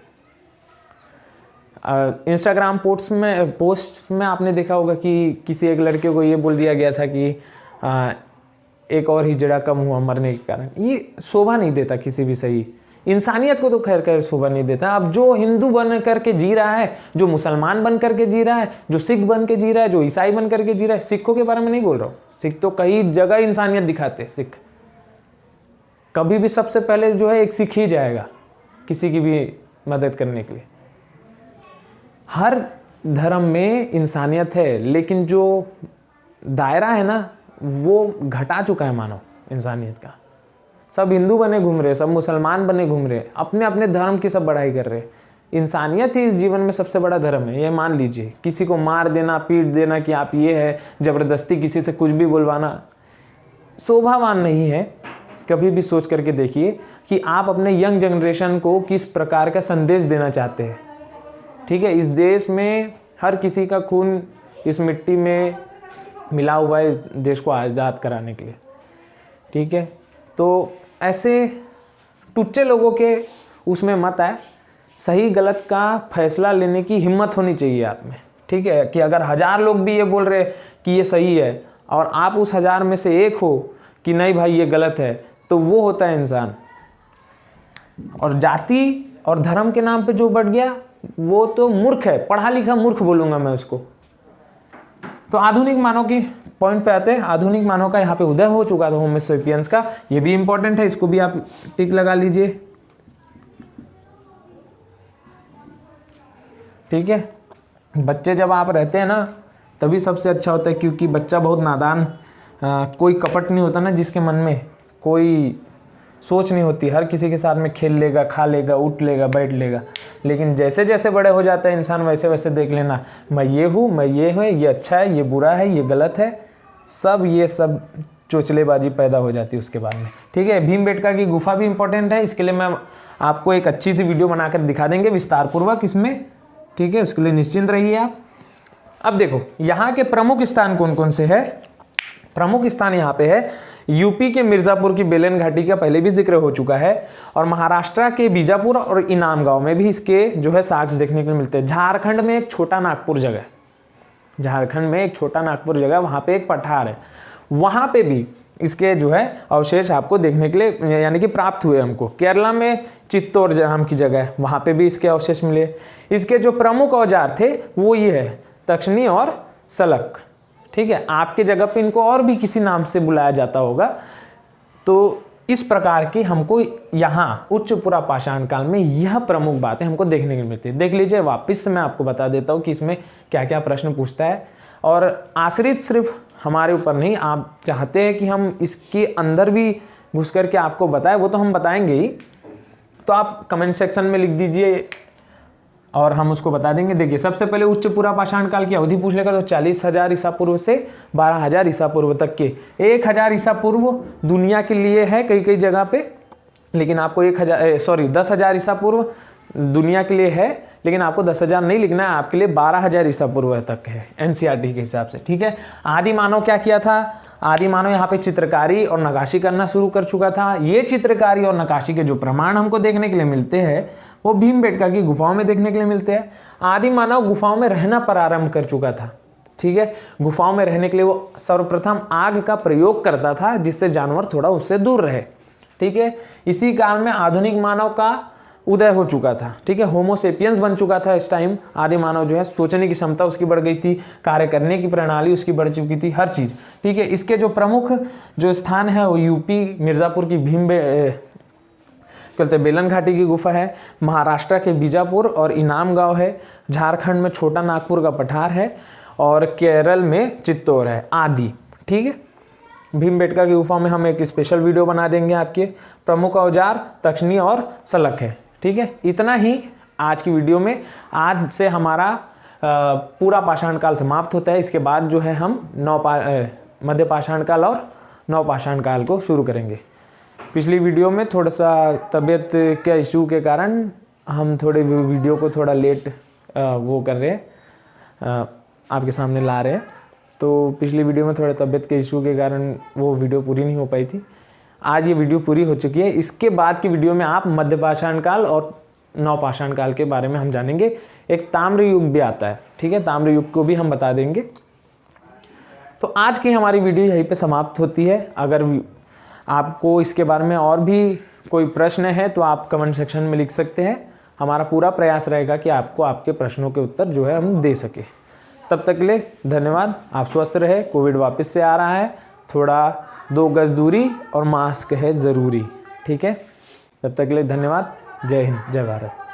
इंस्टाग्राम पोस्ट में आपने देखा होगा कि किसी एक लड़के को ये बोल दिया गया था कि एक और हिजड़ा कम हुआ मरने के कारण। ये शोभा नहीं देता किसी भी सही इंसानियत को, तो खैर शोभा नहीं देता। अब जो हिंदू बन करके जी रहा है, जो मुसलमान बन करके जी रहा है, जो सिख बन के जी रहा है, जो ईसाई बन करके जी रहा है, सिखों के बारे में नहीं बोल रहा हूँ, सिख तो कई जगह इंसानियत दिखाते हैं। सिख कभी भी सबसे पहले जो है एक सिख ही जाएगा किसी की भी मदद करने के लिए। हर धर्म में इंसानियत है, लेकिन जो दायरा है ना वो घटा चुका है मानव इंसानियत का। सब हिंदू बने घूम रहे, सब मुसलमान बने घूम रहे, अपने अपने धर्म की सब बढ़ाई कर रहे। इंसानियत ही इस जीवन में सबसे बड़ा धर्म है, ये मान लीजिए। किसी को मार देना, पीट देना कि आप ये है, जबरदस्ती किसी से कुछ भी बुलवाना शोभावान नहीं है। कभी भी सोच करके देखिए कि आप अपने यंग जनरेशन को किस प्रकार का संदेश देना चाहते हैं, ठीक है। इस देश में हर किसी का खून इस मिट्टी में मिला हुआ है इस देश को आज़ाद कराने के लिए, ठीक है। तो ऐसे टुच्चे लोगों के उसमें मत आए, सही गलत का फैसला लेने की हिम्मत होनी चाहिए आप में, ठीक है। कि अगर 1000 लोग भी ये बोल रहे कि ये सही है और आप उस 1000 में से एक हो कि नहीं भाई ये गलत है, तो वो होता है इंसान। और जाति और धर्म के नाम पे जो बढ़ गया वो तो मूर्ख है, पढ़ा लिखा मूर्ख बोलूँगा मैं उसको। तो आधुनिक मानव की पॉइंट पे आते हैं। आधुनिक मानव का यहाँ पे उदय हो चुका था, होमो सेपियंस का, ये भी इंपॉर्टेंट है, इसको भी आप टिक लगा लीजिए, ठीक है। बच्चे जब आप रहते हैं ना तभी सबसे अच्छा होता है, क्योंकि बच्चा बहुत नादान, कोई कपट नहीं होता ना जिसके मन में, कोई सोच नहीं होती, हर किसी के साथ में खेल लेगा, खा लेगा, उठ लेगा, बैठ लेगा। लेकिन जैसे जैसे बड़े हो जाता है इंसान वैसे वैसे देख लेना, मैं ये हूँ, मैं ये हूँ, ये अच्छा है, ये बुरा है, ये गलत है, ये सब चोचलेबाजी पैदा हो जाती है उसके बाद में। ठीक है, भीमबेटका की गुफा भी इंपॉर्टेंट है, इसके लिए मैं आपको एक अच्छी सी वीडियो बनाकर दिखा देंगे विस्तारपूर्वक इसमें। ठीक है, उसके लिए निश्चिंत रहिए आप। अब देखो यहाँ के प्रमुख स्थान कौन कौन से है। प्रमुख स्थान यहाँ पे है यूपी के मिर्ज़ापुर की बेलन घाटी का पहले भी जिक्र हो चुका है, और महाराष्ट्र के बीजापुर और इनाम गांव में भी इसके जो है साक्ष्य देखने को मिलते हैं। झारखंड में एक छोटा नागपुर जगह, झारखंड में एक छोटा नागपुर जगह, वहाँ पे एक पठार है, वहाँ पे भी इसके जो है अवशेष आपको देखने के लिए यानी कि प्राप्त हुए हमको। केरला में चित्तौड़ नाम की जगह है, वहाँ पे भी इसके अवशेष मिले। इसके जो प्रमुख औजार थे वो ये है तक्षनी और सलक। ठीक है, आपके जगह पे इनको और भी किसी नाम से बुलाया जाता होगा। तो इस प्रकार की हमको यहाँ उच्च पुरा पाषाण काल में यह प्रमुख बातें हमको देखने को मिलती है। देख लीजिए, वापस से मैं आपको बता देता हूँ कि इसमें क्या क्या प्रश्न पूछता है, और आश्रित सिर्फ हमारे ऊपर नहीं, आप चाहते हैं कि हम इसके अंदर भी घुस करके आपको बताएं, वो तो हम बताएंगे ही। तो आप कमेंट सेक्शन में लिख दीजिए और हम उसको बता देंगे। देखिए, सबसे पहले उच्च पुरा पाषाण काल की अवधि पूछ लेगा तो 40,000 ईसा पूर्व से 12,000 ईसा पूर्व तक के। 1,000 ईसा पूर्व दुनिया के लिए है कई कई जगह पे, लेकिन आपको 10,000 ईसा पूर्व दुनिया के लिए है, लेकिन आपको 10,000 नहीं लिखना है, आपके लिए 12,000 ईसा पूर्व तक है एनसीईआरटी के हिसाब से। ठीक है, आदि मानव क्या किया था? आदि मानव यहाँ पे चित्रकारी और नक्काशी करना शुरू कर चुका था। ये चित्रकारी और नक्काशी के जो प्रमाण हमको देखने के लिए मिलते हैं वो भीमबेटका की गुफाओं में देखने के लिए मिलते हैं। आदि मानव गुफाओं में रहना प्रारंभ कर चुका था। ठीक है, गुफाओं में रहने के लिए वो सर्वप्रथम आग का प्रयोग करता था, जिससे जानवर थोड़ा उससे दूर रहे। ठीक है, इसी काल में आधुनिक मानव का उदय हो चुका था। ठीक है, होमोसेपियंस बन चुका था इस टाइम। आदि मानव जो है सोचने की क्षमता उसकी बढ़ गई थी, कार्य करने की प्रणाली उसकी बढ़ चुकी थी, हर चीज़। ठीक है, इसके जो प्रमुख जो स्थान है वो यूपी मिर्ज़ापुर की बेलन घाटी की गुफा है, महाराष्ट्र के बीजापुर और इनाम गांव है, झारखंड में छोटा नागपुर का पठार है, और केरल में चित्तौड़ है आदि। ठीक है, भीमबेटका की गुफा में हम एक स्पेशल वीडियो बना देंगे। आपके प्रमुख औजार तक्षनी और सलक है। ठीक है, इतना ही आज की वीडियो में। आज से हमारा पूरा पाषाण काल समाप्त होता है। इसके बाद जो है हम मध्य पाषाण काल और नव पाषाण काल को शुरू करेंगे। पिछली वीडियो में थोड़ा सा तबीयत के इशू के कारण हम थोड़े वीडियो को थोड़ा लेट वो कर रहे हैं, आपके सामने ला रहे हैं। तो पिछली वीडियो में थोड़ा तबीयत के इशू के कारण वो वीडियो पूरी नहीं हो पाई थी। आज ये वीडियो पूरी हो चुकी है। इसके बाद की वीडियो में आप मध्य पाषाण काल और नव पाषाण काल के बारे में हम जानेंगे। एक ताम्र युग भी आता है। ठीक है, ताम्र युग को भी हम बता देंगे। तो आज की हमारी वीडियो यहीं पे समाप्त होती है। अगर आपको इसके बारे में और भी कोई प्रश्न है तो आप कमेंट सेक्शन में लिख सकते हैं। हमारा पूरा प्रयास रहेगा कि आपको आपके प्रश्नों के उत्तर जो है हम दे सके। तब तक के लिए धन्यवाद। आप स्वस्थ रहे। कोविड वापस से आ रहा है, थोड़ा 2 गज दूरी और मास्क है ज़रूरी। ठीक है, तब तक के लिए धन्यवाद। जय हिंद, जय भारत।